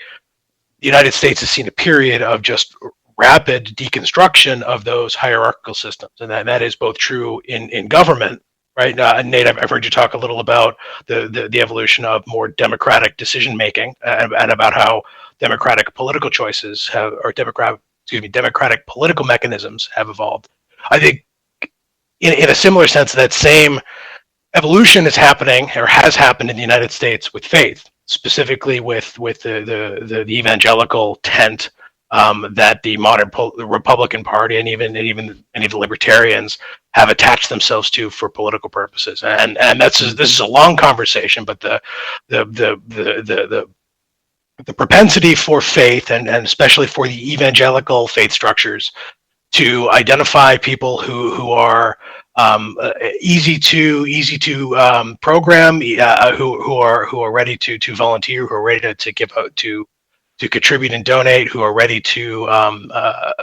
The United States has seen a period of just rapid deconstruction of those hierarchical systems, and that is both true in government, right? Nate, I've heard you talk a little about the evolution of more democratic decision making, and about how democratic political choices democratic political mechanisms have evolved. I think, in a similar sense, that same evolution is happening, or has happened, in the United States with faith, specifically with the evangelical tent that the modern Republican Party and even any of the libertarians have attached themselves to for political purposes. And this is a long conversation, but the propensity for faith, and especially for the evangelical faith structures, to identify people who are easy to program, who are ready to volunteer, who are ready to give out, to contribute and donate, who are ready to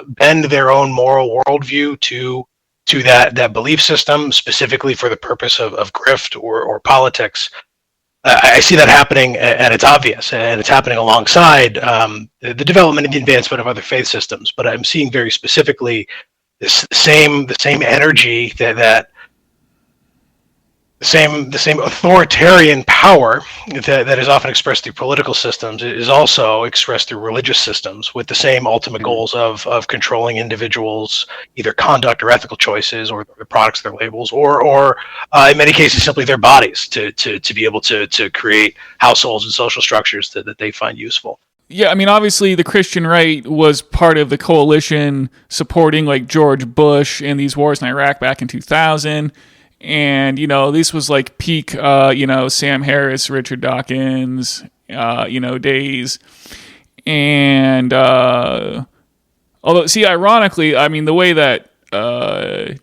bend their own moral worldview to that belief system, specifically for the purpose of grift or politics. I see that happening, and it's obvious, and it's happening alongside the development and the advancement of other faith systems. But I'm seeing very specifically the same energy that the same authoritarian power that is often expressed through political systems is also expressed through religious systems with the same ultimate goals of controlling individuals, either conduct or ethical choices, or the products of their labels, or in many cases simply their bodies to be able to create households and social structures that they find useful. Yeah, I mean, obviously the Christian right was part of the coalition supporting like George Bush in these wars in Iraq back in 2000. And, this was like peak, Sam Harris, Richard Dawkins, days. And, although, see, ironically, I mean, the way that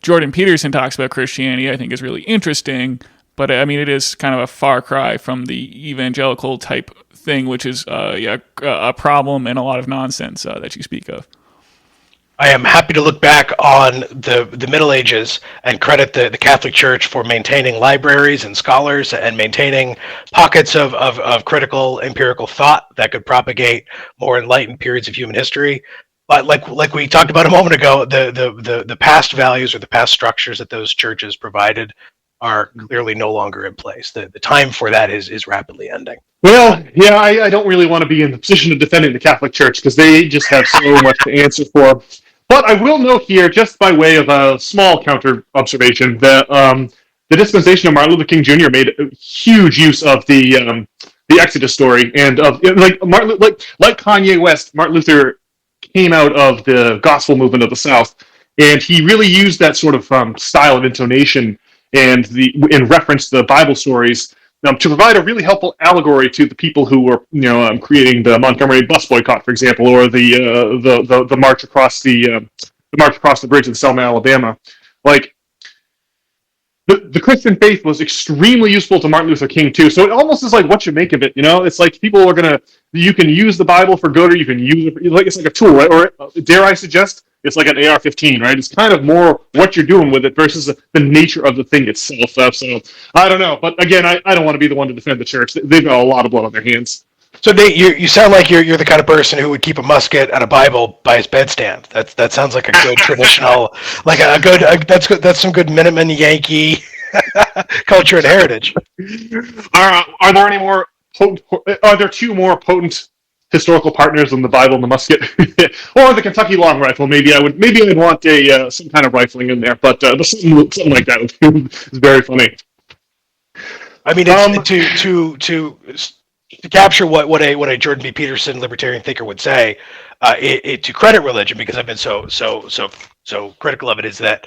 Jordan Peterson talks about Christianity, I think is really interesting. But, I mean, it is kind of a far cry from the evangelical type thing, which is, a problem and a lot of nonsense that you speak of. I am happy to look back on the Middle Ages and credit the Catholic Church for maintaining libraries and scholars and maintaining pockets of critical empirical thought that could propagate more enlightened periods of human history. But like we talked about a moment ago, the past values or the past structures that those churches provided are clearly no longer in place. The time for that is rapidly ending. Well, yeah, I don't really want to be in the position of defending the Catholic Church because they just have so much to answer for. But I will note here, just by way of a small counter observation, that the dispensation of Martin Luther King Jr. made a huge use of the Exodus story, and of like Kanye West, Martin Luther came out of the gospel movement of the South, and he really used that sort of style of intonation and in reference to the Bible stories to provide a really helpful allegory to the people who were, creating the Montgomery bus boycott, for example, or the march across the bridge in Selma, Alabama. Like the Christian faith was extremely useful to Martin Luther King too. So it almost is like what you make of it. It's like people are you can use the Bible for good, or you can use it like it's like a tool, right? Or dare I suggest, it's like an AR-15, right? It's kind of more what you're doing with it versus the nature of the thing itself. So I don't know, but again, I don't want to be the one to defend the church. They've got a lot of blood on their hands. So Nate, you sound like you're the kind of person who would keep a musket and a Bible by his bedstand. That sounds like a good traditional, like that's some good Minuteman Yankee culture and heritage. Are there any more potent? Are there two more potent historical partners than the Bible and the musket, or the Kentucky long rifle? Maybe I'd want some kind of rifling in there, but something like that is very funny. I mean, it's, to capture what a Jordan B. Peterson libertarian thinker would say, to credit religion, because I've been so critical of it, is that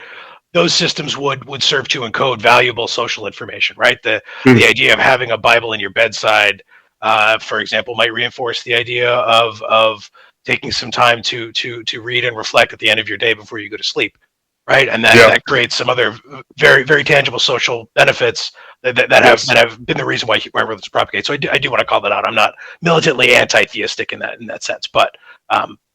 those systems would serve to encode valuable social information, right? The idea of having a Bible in your bedside, for example, might reinforce the idea of taking some time to read and reflect at the end of your day before you go to sleep, right? And that creates some other very, very tangible social benefits that have been the reason why religions propagate. So I do want to call that out. I'm not militantly anti-theistic in that sense, but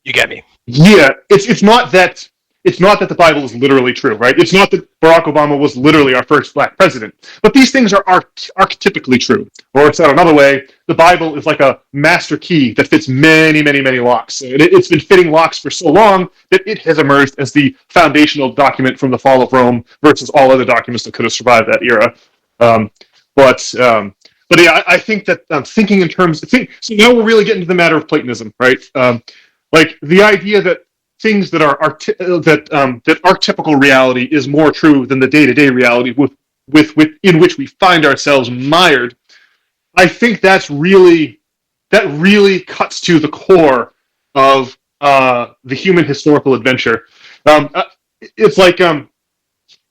you get me. Yeah, it's not that the Bible is literally true, right? It's not that Barack Obama was literally our first black president, but these things are archetypically true. Or said another way, the Bible is like a master key that fits many, many, many locks. And it's been fitting locks for so long that it has emerged as the foundational document from the fall of Rome versus all other documents that could have survived that era. But yeah, I think that thinking in terms. So now we're really getting to the matter of Platonism, right? Like the idea that things that are that archetypical reality is more true than the day-to-day reality in which we find ourselves mired. I think that really cuts to the core of the human historical adventure. It's like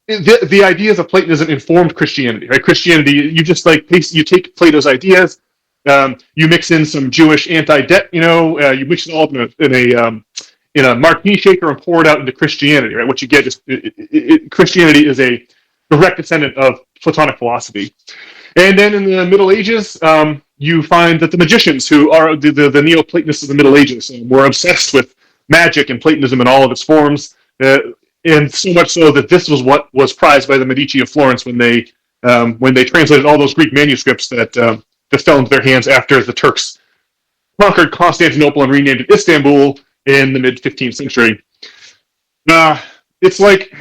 the ideas of Platonism informed Christianity, right? Christianity, you take Plato's ideas, you mix in some Jewish anti-debt, you mix it all in a martini shaker and pour it out into Christianity, right? What you get is Christianity is a direct descendant of Platonic philosophy. And then in the Middle Ages, you find that the magicians, who are the Neoplatonists of the Middle Ages, were obsessed with magic and Platonism in all of its forms, and so much so that this was what was prized by the Medici of Florence when they translated all those Greek manuscripts that fell into their hands after the Turks conquered Constantinople and renamed it Istanbul in the mid-15th century. It's like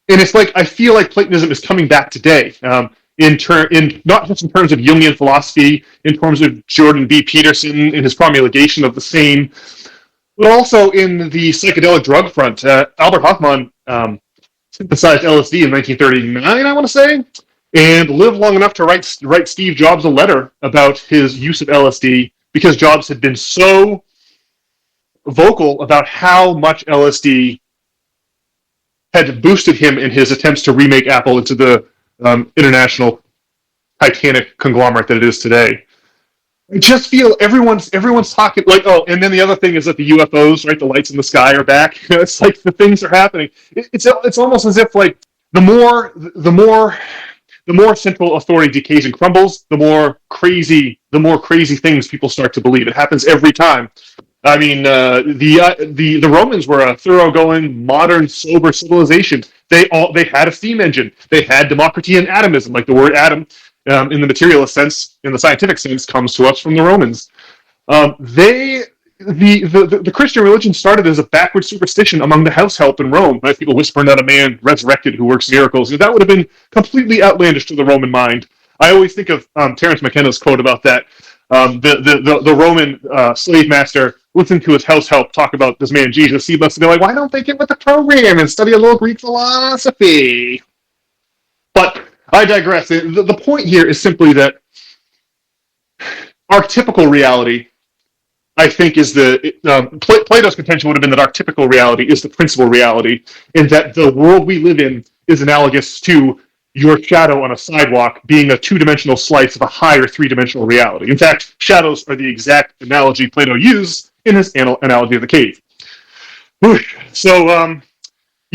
and it's like I feel like Platonism is coming back today. In not just in terms of Jungian philosophy, in terms of Jordan B. Peterson in his promulgation of the same, but also in the psychedelic drug front. Albert Hoffman synthesized LSD in 1939, I want to say, and lived long enough to write Steve Jobs a letter about his use of LSD because Jobs had been so vocal about how much LSD had boosted him in his attempts to remake Apple into the international titanic conglomerate that it is today. I just feel everyone's talking like, oh, and then the other thing is that the UFOs, right, the lights in the sky are back. It's like the things are happening. It's almost as if like the more central authority decays and crumbles, the more crazy things people start to believe. It happens every time. I mean, the Romans were a thoroughgoing, modern, sober civilization. They had a steam engine. They had democracy and atomism, like the word atom, in the materialist sense, in the scientific sense, comes to us from the Romans. The Christian religion started as a backward superstition among the house help in Rome, right? People whispering that a man resurrected who works miracles. That would have been completely outlandish to the Roman mind. I always think of Terence McKenna's quote about that. The Roman slave master listened to his house help talk about this man Jesus. He must have been like, why don't they get with the program and study a little Greek philosophy? But I digress. The point here is simply that archetypical reality, I think, is Plato's contention would have been that archetypical reality is the principal reality, and that the world we live in is analogous to your shadow on a sidewalk being a two-dimensional slice of a higher three-dimensional reality. In fact, shadows are the exact analogy Plato used in his analogy of the cave. So,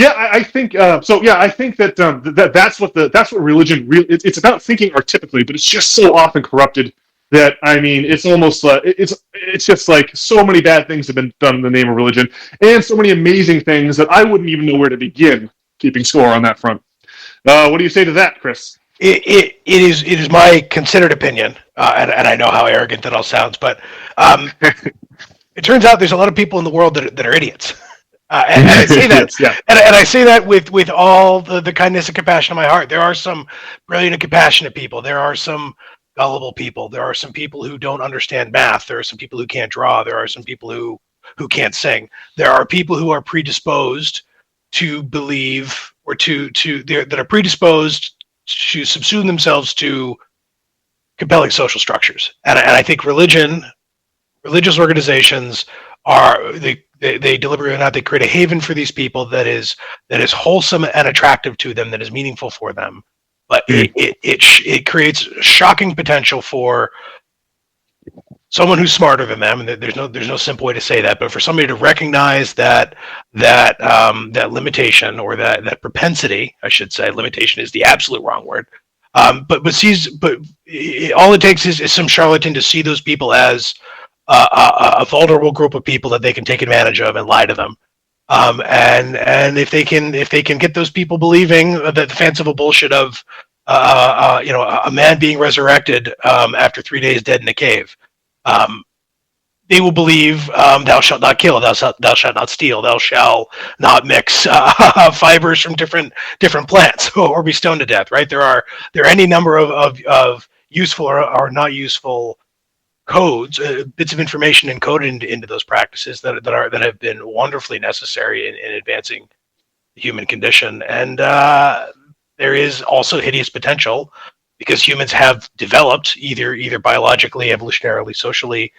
I think that that's what religion really. It's about thinking archetypically, but it's just so often corrupted that, I mean, it's almost it's just like so many bad things have been done in the name of religion, and so many amazing things that I wouldn't even know where to begin keeping score on that front. What do you say to that, Chris? It is my considered opinion, and I know how arrogant that all sounds, but it turns out there's a lot of people in the world that are idiots. And I say that, yeah. and I say that with all the kindness and compassion in my heart. There are some brilliant and compassionate people. There are some gullible people. There are some people who don't understand math. There are some people who can't draw. There are some people who can't sing. There are people who are predisposed to believe, or that are predisposed to subsume themselves to compelling social structures. And I think religious organizations they deliberately or not, they create a haven for these people that is wholesome and attractive to them, that is meaningful for them. But it creates shocking potential for someone who's smarter than them, and there's no simple way to say that, but for somebody to recognize that limitation, or that propensity, I should say, limitation is the absolute wrong word. All it takes is some charlatan to see those people as a vulnerable group of people that they can take advantage of and lie to them. And if they can get those people believing that the fanciful bullshit of a man being resurrected after 3 days dead in a cave, they will believe, thou shalt not kill, thou shalt not steal, thou shalt not mix fibers from different plants, or be stoned to death. Right? There are any number of useful or not useful codes, bits of information encoded into those practices that have been wonderfully necessary in advancing the human condition. And there is also hideous potential, because humans have developed either biologically, evolutionarily, socially.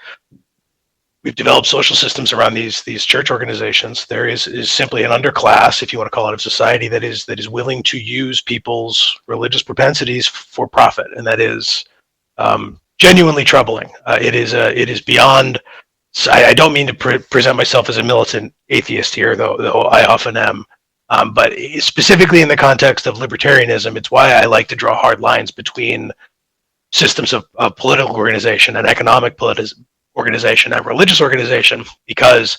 We've developed social systems around these church organizations. There is simply an underclass, if you want to call it, of society that is willing to use people's religious propensities for profit, and that is genuinely troubling. It is beyond. I don't mean to present myself as a militant atheist here, though I often am. But specifically in the context of libertarianism, it's why I like to draw hard lines between systems of political organization and economic organization and religious organization, because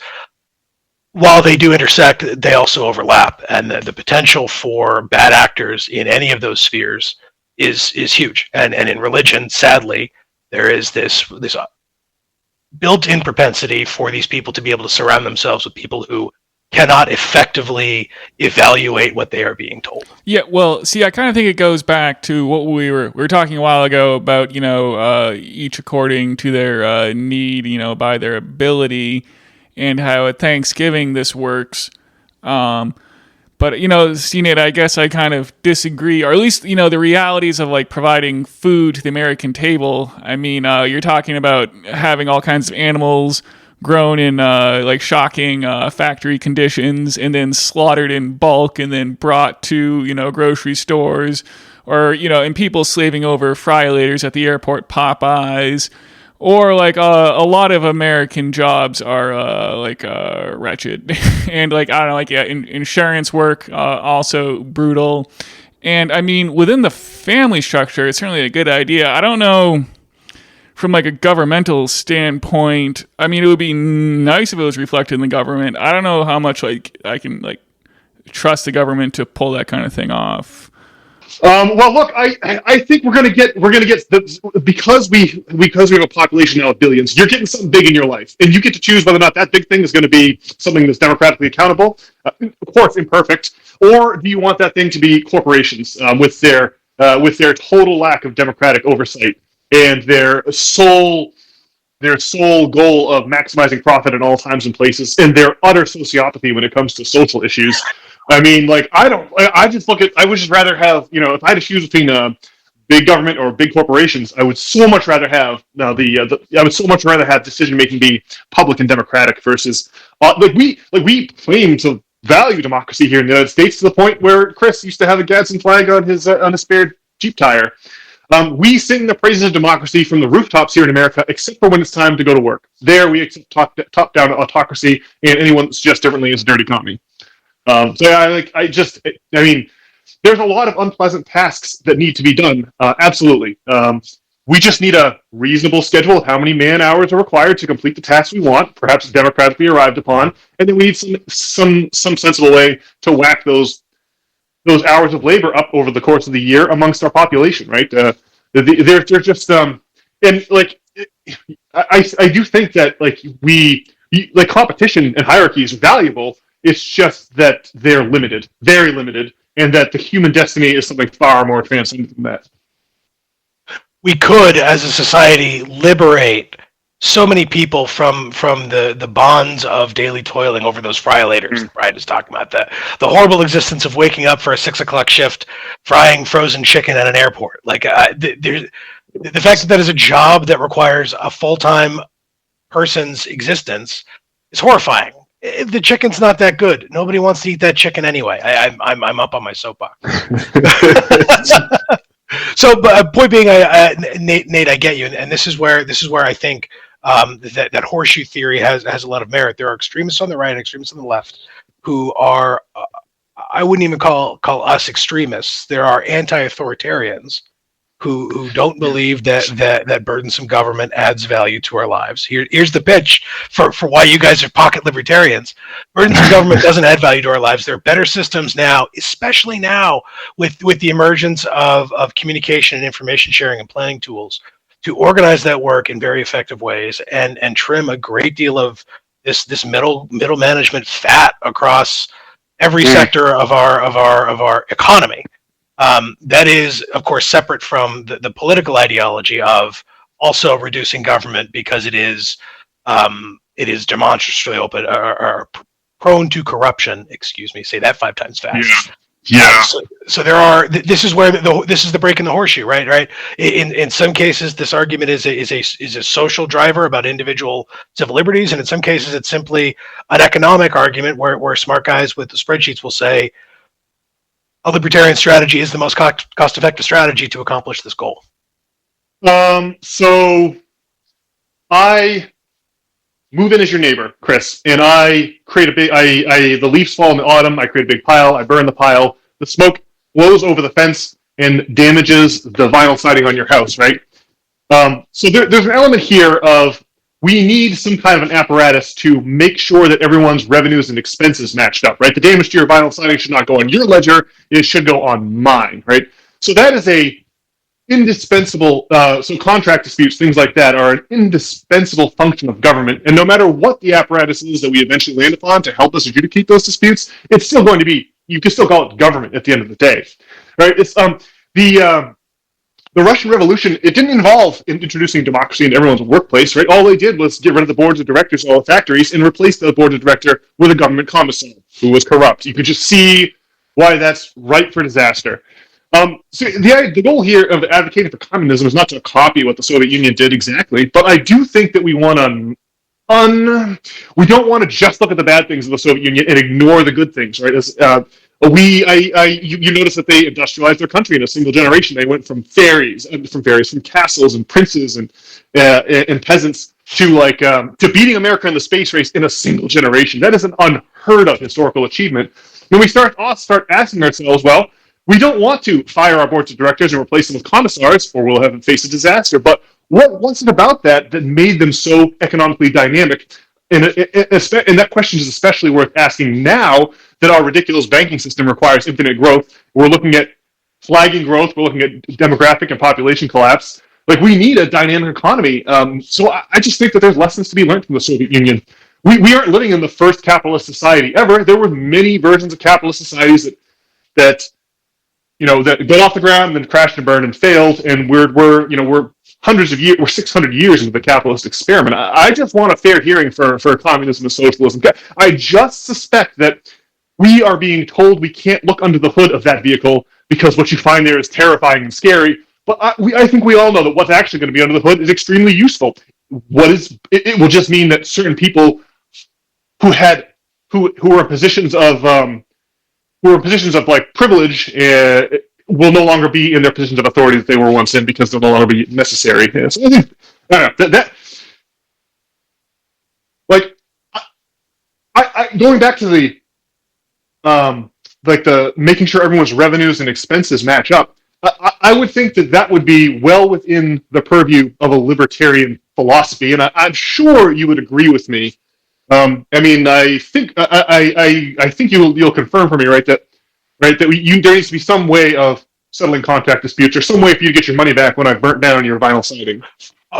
while they do intersect, they also overlap, and the potential for bad actors in any of those spheres is huge. And in religion, sadly, there is this built-in propensity for these people to be able to surround themselves with people who cannot effectively evaluate what they are being told. Yeah, well, see, I kind of think it goes back to what we were talking a while ago about, each according to their need, by their ability, and how at Thanksgiving this works. But, CNIT, I guess I kind of disagree, or at least, the realities of like providing food to the American table. I mean, you're talking about having all kinds of animals grown in like shocking factory conditions and then slaughtered in bulk and then brought to, grocery stores, or, and people slaving over fry-laters at the airport, Popeyes. Or like a lot of American jobs are wretched, and like I don't know, like insurance work also brutal, and I mean within the family structure, it's certainly a good idea. I don't know from like a governmental standpoint. I mean, it would be nice if it was reflected in the government. I don't know how much like I can like trust the government to pull that kind of thing off. Well, look, I think we're gonna get because we have a population now of billions. You're getting something big in your life, and you get to choose whether or not that big thing is going to be something that's democratically accountable, of course imperfect, or do you want that thing to be corporations with their total lack of democratic oversight and their sole goal of maximizing profit at all times and places, and their utter sociopathy when it comes to social issues. I mean, like, I would just rather have, if I had to choose between big government or big corporations, I would so much rather have decision making be public and democratic versus we claim to value democracy here in the United States to the point where Chris used to have a Gadsden flag on his spare Jeep tire. We sing the praises of democracy from the rooftops here in America, except for when it's time to go to work. There, we accept top-down autocracy, and anyone that suggests differently is a dirty commie. There's a lot of unpleasant tasks that need to be done. Absolutely. We just need a reasonable schedule of how many man hours are required to complete the tasks we want, perhaps democratically arrived upon, and then we need some sensible way to whack those hours of labor up over the course of the year amongst our population, right? They're just and like I do think that like competition and hierarchy is valuable. It's just that they're limited, very limited, and that the human destiny is something far more transcendent than that. We could, as a society, liberate so many people from the bonds of daily toiling over those fry-laters that Brian is talking about. The horrible existence of waking up for a 6 o'clock shift, frying frozen chicken at an airport. Like the fact that is a job that requires a full-time person's existence is horrifying. The chicken's not that good. Nobody wants to eat that chicken anyway. I'm up on my soapbox. So, but point being, Nate, I get you, and this is where I think that horseshoe theory has a lot of merit. There are extremists on the right and extremists on the left who are, I wouldn't even call us extremists. There are anti-authoritarians who don't believe that burdensome government adds value to our lives. Here's the pitch for why you guys are pocket libertarians. Burdensome government doesn't add value to our lives. There are better systems now, especially now with the emergence of communication and information sharing and planning tools to organize that work in very effective ways and trim a great deal of this middle management fat across every sector of our economy. That is, of course, separate from the political ideology of also reducing government because it is demonstrably open or prone to corruption. Excuse me, say that 5 times fast. Yeah. So there are. This is where this is the break in the horseshoe, right? In some cases, this argument is a social driver about individual civil liberties, and in some cases, it's simply an economic argument where smart guys with the spreadsheets will say a libertarian strategy is the most cost-effective strategy to accomplish this goal. So I move in as your neighbor, Chris, and I create a big. The leaves fall in the autumn. I create a big pile. I burn the pile. The smoke blows over the fence and damages the vinyl siding on your house, right? So there's an element here of we need some kind of an apparatus to make sure that everyone's revenues and expenses matched up, right? The damage to your vinyl siding should not go on your ledger. It should go on mine, right? So that is indispensable. So contract disputes, things like that, are an indispensable function of government. And no matter what the apparatus is that we eventually land upon to help us adjudicate those disputes, it's still going to be. You can still call it government at the end of the day, right? It's the Russian Revolution. It didn't involve introducing democracy into everyone's workplace, right? All they did was get rid of the boards of directors of all the factories and replace the board of director with a government commissar who was corrupt. You could just see why that's ripe for disaster. So the goal here of advocating for communism is not to copy what the Soviet Union did exactly, but I do think that we want to we don't want to just look at the bad things of the Soviet Union and ignore the good things, right? You notice that they industrialized their country in a single generation. They went from from castles and princes and peasants to beating America in the space race in a single generation. That is an unheard of historical achievement. Then we start asking ourselves, well, we don't want to fire our boards of directors and replace them with commissars, or we'll have to face a disaster. But what was it about that made them so economically dynamic? And that question is especially worth asking now that our ridiculous banking system requires infinite growth. We're looking at flagging growth. We're looking at demographic and population collapse. Like, we need a dynamic economy. So I just think that there's lessons to be learned from the Soviet Union. We aren't living in the first capitalist society ever. There were many versions of capitalist societies that got off the ground and then crashed and burned and failed. And we're hundreds of years, we're 600 years into the capitalist experiment. I just want a fair hearing for communism and socialism. I just suspect that we are being told we can't look under the hood of that vehicle because what you find there is terrifying and scary. But I think we all know that what's actually going to be under the hood is extremely useful. It will just mean that certain people who are in positions of like privilege will no longer be in their positions of authority that they were once in because they'll no longer be necessary. And so I think going back to the making sure everyone's revenues and expenses match up. I would think that would be well within the purview of a libertarian philosophy, and I'm sure you would agree with me. I think you'll confirm for me, right? That there needs to be some way of settling contract disputes, or some way for you to get your money back when I've burnt down your vinyl siding.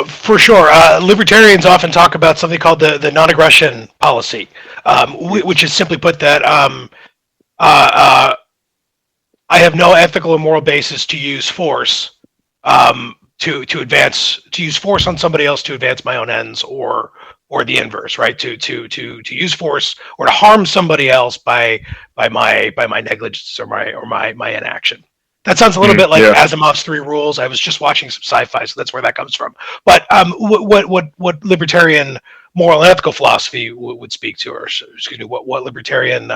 For sure. Libertarians often talk about something called the non-aggression policy, which is simply put that I have no ethical or moral basis to use force to use force on somebody else to advance my own ends, or the inverse, right? To use force or to harm somebody else by my negligence or my inaction. That sounds a little bit like Asimov's 3 Rules. I was just watching some sci-fi, so that's where that comes from. But what libertarian moral and ethical philosophy would speak to, or excuse me, what libertarian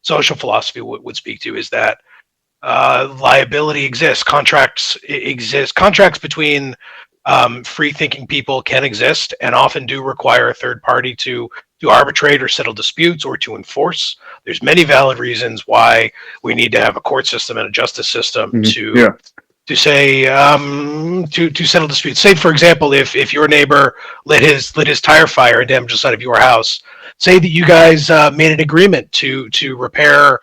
social philosophy would speak to, is that liability exists, contracts exist, contracts between free-thinking people can exist and often do require a third party to arbitrate or settle disputes or to enforce. There's many valid reasons why we need to have a court system and a justice system to say to settle disputes. Say, for example, if your neighbor lit his tire fire and damaged the side of your house, say that you guys made an agreement to repair.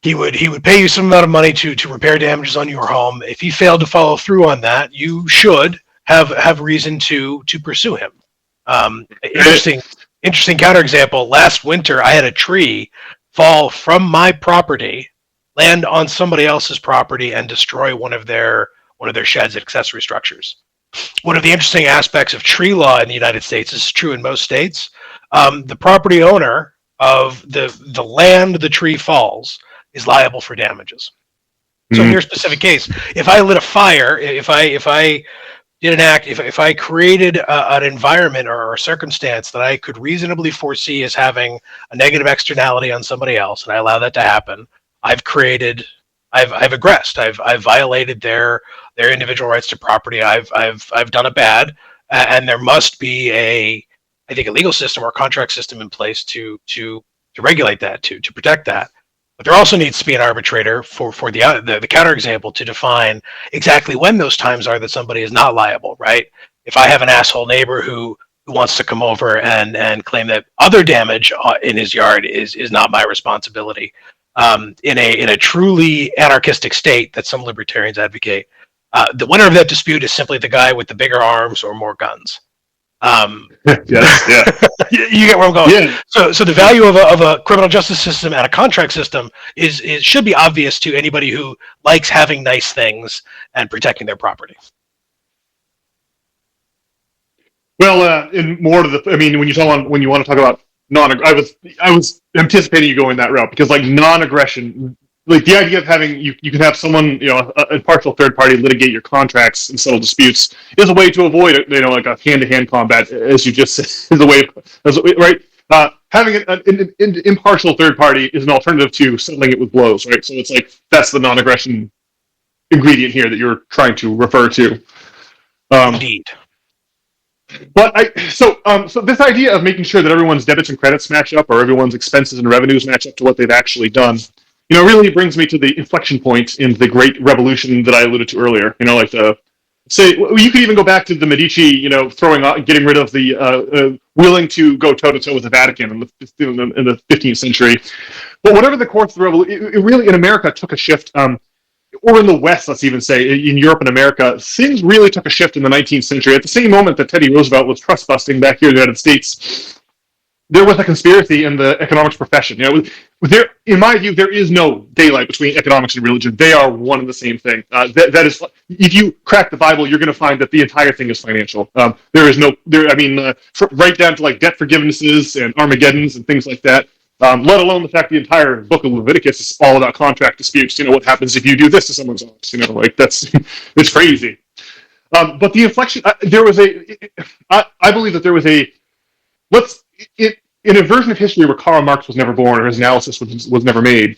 He would pay you some amount of money to repair damages on your home. If he failed to follow through on that, you should have reason to pursue him. Interesting counterexample. Last winter, I had a tree fall from my property, land on somebody else's property, and destroy one of their sheds and accessory structures. One of the interesting aspects of tree law in the United States, this is true in most states, the property owner of the land the tree falls is liable for damages. So in your specific case, if I lit a fire, if I did an act, if I created an environment or a circumstance that I could reasonably foresee as having a negative externality on somebody else, and I allow that to happen, I've aggressed. I've violated their individual rights to property. I've done it bad, and there must be a legal system or contract system in place to regulate that, to protect that. But there also needs to be an arbitrator for the counterexample to define exactly when those times are that somebody is not liable, right? If I have an asshole neighbor who wants to come over and claim that other damage in his yard is not my responsibility, in a truly anarchistic state that some libertarians advocate, The winner of that dispute is simply the guy with the bigger arms or more guns. Yes, yeah. You get where I'm going. Yeah. So the value of a criminal justice system and a contract system is should be obvious to anybody who likes having nice things and protecting their property. Well, in more to the, I mean, when you want to talk about I was anticipating you going that route because like non-aggression, like the idea of having you can have someone, a impartial third party litigate your contracts and settle disputes is a way to avoid like a hand-to-hand combat, as you just said, is a way, right? Having an impartial third party is an alternative to settling it with blows, right? So it's like that's the non-aggression ingredient here that you're trying to refer to. Indeed. But so this idea of making sure that everyone's debits and credits match up, or everyone's expenses and revenues match up to what they've actually done, really brings me to the inflection point in the Great Revolution that I alluded to earlier. You could even go back to the Medici, getting rid of the willing to go toe to toe with the Vatican in the 15th century. But whatever the course of the revolution, it really in America took a shift. Or in the West, let's even say, in Europe and America, things really took a shift in the 19th century. At the same moment that Teddy Roosevelt was trust busting back here in the United States, there was a conspiracy in the economics profession. In my view, there is no daylight between economics and religion. They are one and the same thing. That is, if you crack the Bible, you're going to find that the entire thing is financial. There is no, right down to like debt forgivenesses and Armageddons and things like that. Let alone the fact the entire book of Leviticus is all about contract disputes. What happens if you do this to someone's ox? It's crazy. But the inflection, I believe that there was in a version of history where Karl Marx was never born or his analysis was never made.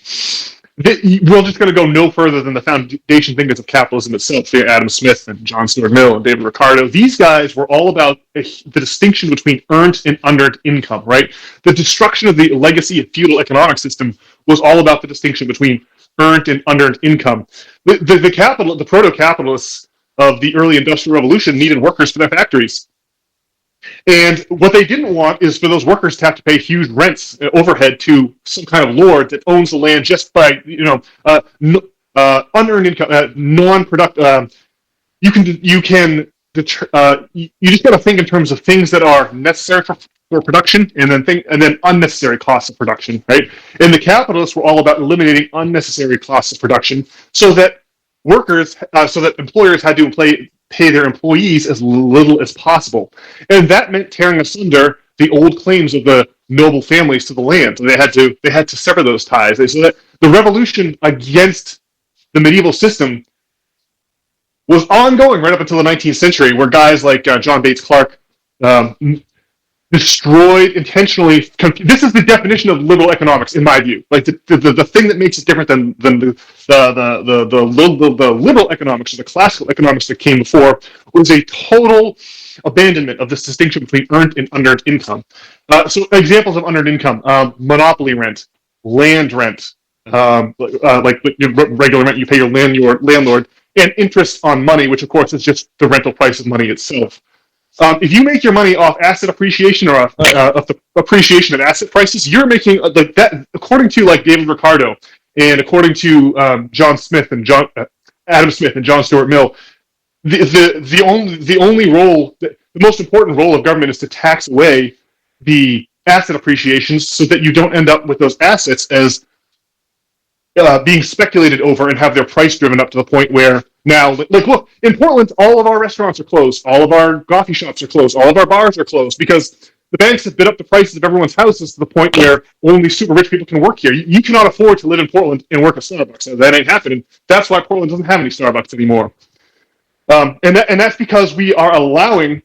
We're just going to go no further than the foundation thinkers of capitalism itself, Adam Smith and John Stuart Mill and David Ricardo. These guys were all about the distinction between earned and unearned income, right? The destruction of the legacy of feudal economic system was all about the distinction between earned and unearned income. The proto-capitalists of the early industrial revolution needed workers for their factories. And what they didn't want is for those workers to have to pay huge rents, overhead to some kind of lord that owns the land just by, unearned income, non-productive. You just got to think in terms of things that are necessary for production, and then unnecessary costs of production, right? And the capitalists were all about eliminating unnecessary costs of production, so that employers had to pay their employees as little as possible. And that meant tearing asunder the old claims of the noble families to the land. So they had to sever those ties. So that the revolution against the medieval system was ongoing right up until the 19th century, where guys like John Bates Clark destroyed intentionally. This is the definition of liberal economics, in my view. Like the thing that makes it different than the liberal economics or the classical economics that came before was a total abandonment of this distinction between earned and unearned income. So examples of unearned income: monopoly rent, land rent, like regular rent you pay your landlord, and interest on money, which of course is just the rental price of money itself. If you make your money off asset appreciation or off the appreciation of asset prices, you're making that. According to like David Ricardo and according to Adam Smith and John Stuart Mill, the only role, the most important role of government is to tax away the asset appreciations, so that you don't end up with those assets as being speculated over and have their price driven up to the point where now, like, look, in Portland, all of our restaurants are closed, all of our coffee shops are closed, all of our bars are closed because the banks have bid up the prices of everyone's houses to the point where only super rich people can work here. You cannot afford to live in Portland and work at Starbucks. That ain't happening. That's why Portland doesn't have any Starbucks anymore. And that's because we are allowing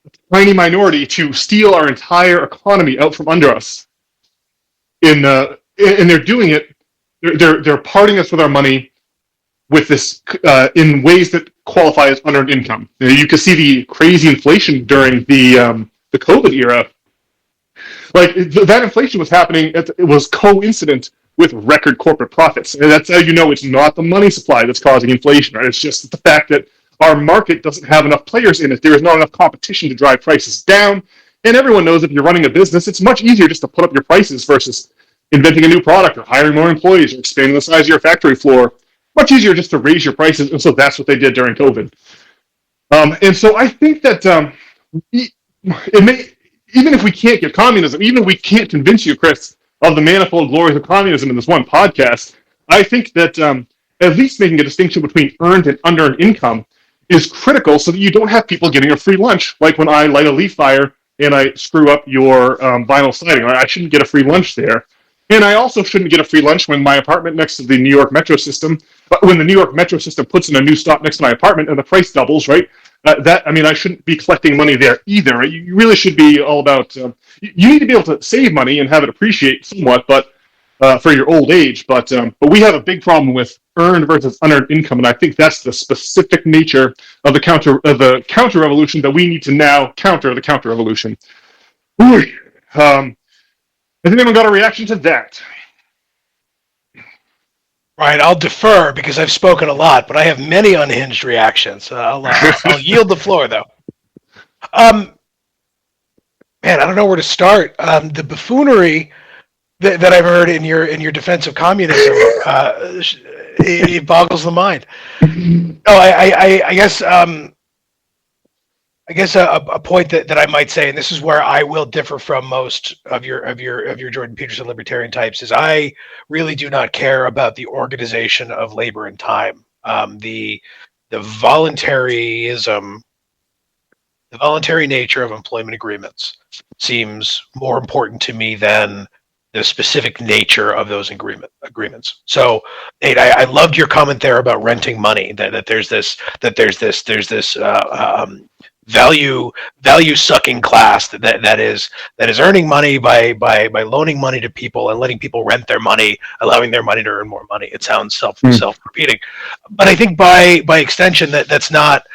a tiny minority to steal our entire economy out from under us. And they're doing it. They're parting us with our money with this in ways that qualify as unearned income. You can see the crazy inflation during the COVID era. Like that inflation was happening. It was coincident with record corporate profits, and that's how you know it's not the money supply that's causing inflation. Right? It's just the fact that our market doesn't have enough players in it. There is not enough competition to drive prices down. And everyone knows if you're running a business, it's much easier just to put up your prices versus inventing a new product or hiring more employees or expanding the size of your factory floor. much easier just to raise your prices, and so that's what they did during COVID. And so I think that it may, even if we can't get communism, even if we can't convince you, Chris, of the manifold glories of communism in this one podcast, I think that at least making a distinction between earned and unearned income is critical so that you don't have people getting a free lunch, like when I light a leaf fire and I screw up your vinyl siding. I shouldn't get a free lunch there. And I also shouldn't get a free lunch when my apartment next to the New York Metro system, but when the New York Metro system puts in a new stop next to my apartment and the price doubles, right? I shouldn't be collecting money there either. Right? You really should be all about. You need to be able to save money and have it appreciate somewhat, but for your old age. But we have a big problem with earned versus unearned income, and I think that's the specific nature of the counter revolution that we need to now counter the counter revolution. Has anyone got a reaction to that? Right, I'll defer because I've spoken a lot, but I have many unhinged reactions. I'll yield the floor, though. Man, I don't know where to start. The buffoonery that I've heard in your defense of communism, it boggles the mind. No, I guess a point that I might say, and this is where I will differ from most of your Jordan Peterson libertarian types, is I really do not care about the organization of labor and time. The voluntaryism, the voluntary nature of employment agreements seems more important to me than the specific nature of those agreements. So, Nate, I loved your comment there about renting money. That there's this value sucking class that is earning money by loaning money to people and letting people rent their money, allowing their money to earn more money. It sounds self-repeating, but I think by extension that's not.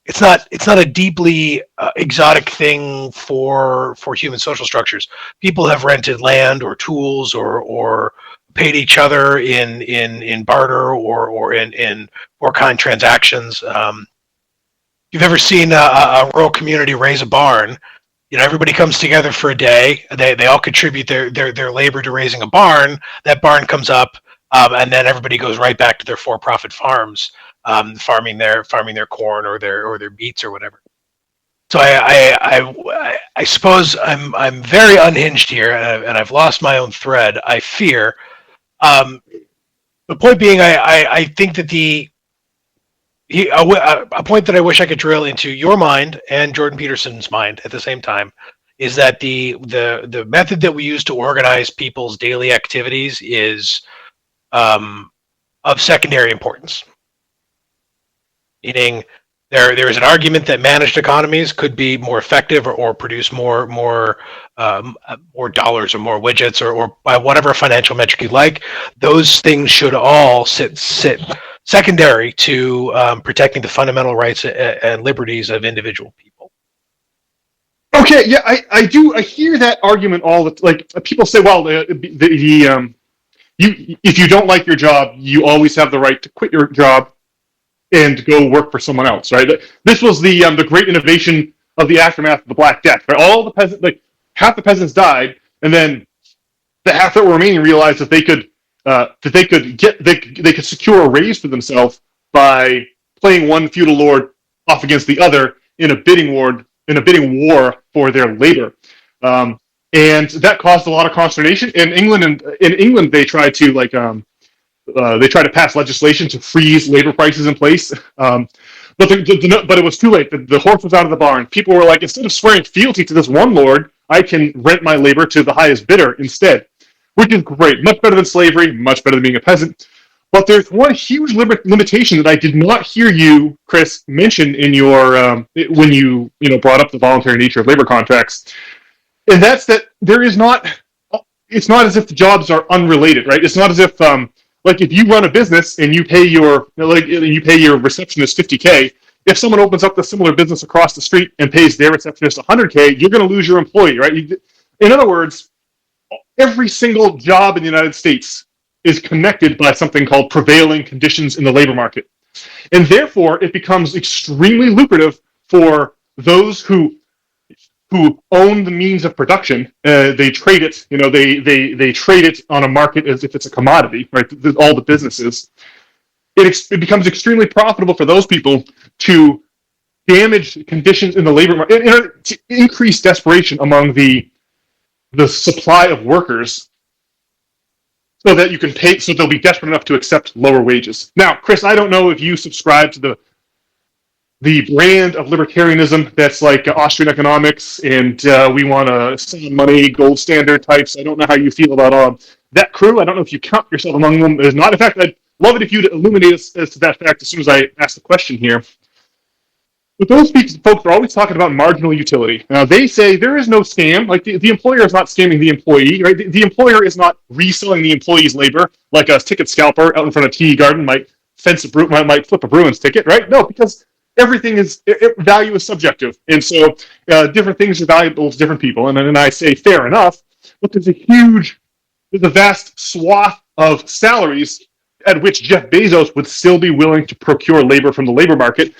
It's not a deeply exotic thing for human social structures. People have rented land or tools or paid each other in barter or in kind transactions. You've ever seen a rural community raise a barn? You know, everybody comes together for a day. They all contribute their labor to raising a barn. That barn comes up, and then everybody goes right back to their for-profit farms. Farming their corn or their beets or whatever. So I suppose I'm very unhinged here, and I've lost my own thread. I fear. The point being, I think that a point that I wish I could drill into your mind and Jordan Peterson's mind at the same time is that the method that we use to organize people's daily activities is of secondary importance. Meaning, there is an argument that managed economies could be more effective or produce more dollars or more widgets or by whatever financial metric you like. Those things should all sit secondary to protecting the fundamental rights and liberties of individual people. Okay, yeah, I do. I hear that argument all the like. People say, well, if you don't like your job, you always have the right to quit your job and go work for someone else, right? This was the great innovation of the aftermath of the Black Death. Right? All the peasants, like half the peasants died, and then the half that were remaining realized that they could secure a raise for themselves by playing one feudal lord off against the other in a bidding war for their labor, and that caused a lot of consternation. In England, they tried to pass legislation to freeze labor prices in place. But it was too late. The horse was out of the barn. People were like, instead of swearing fealty to this one lord, I can rent my labor to the highest bidder instead, which is great. Much better than slavery, much better than being a peasant. But there's one huge limitation that I did not hear you, Chris, mention in your when you brought up the voluntary nature of labor contracts, and that's that there is not. It's not as if the jobs are unrelated, right? It's not as if like if you run a business and you pay your receptionist $50K, if someone opens up a similar business across the street and pays their receptionist $100K, you're going to lose your employee, right? In other words, every single job in the United States is connected by something called prevailing conditions in the labor market, and therefore it becomes extremely lucrative for those who own the means of production. They trade it, they trade it on a market as if it's a commodity, right? All the businesses. it becomes extremely profitable for those people to damage conditions in the labor market, to increase desperation among the supply of workers, so that you can pay, so they'll be desperate enough to accept lower wages. Now, Chris, I don't know if you subscribe to the brand of libertarianism that's like Austrian economics, and we want to save money, gold standard types. I don't know how you feel about that crew. I don't know if you count yourself among them. There's not. In fact, I'd love it if you'd illuminate us as to that fact as soon as I ask the question here. But those folks are always talking about marginal utility. Now, they say there is no scam. Like, the employer is not scamming the employee, right? The employer is not reselling the employee's labor like a ticket scalper out in front of TD Garden might flip a Bruins ticket, right? No, because everything value is subjective. And so different things are valuable to different people. And then I say, fair enough. But there's a vast swath of salaries at which Jeff Bezos would still be willing to procure labor from the labor market.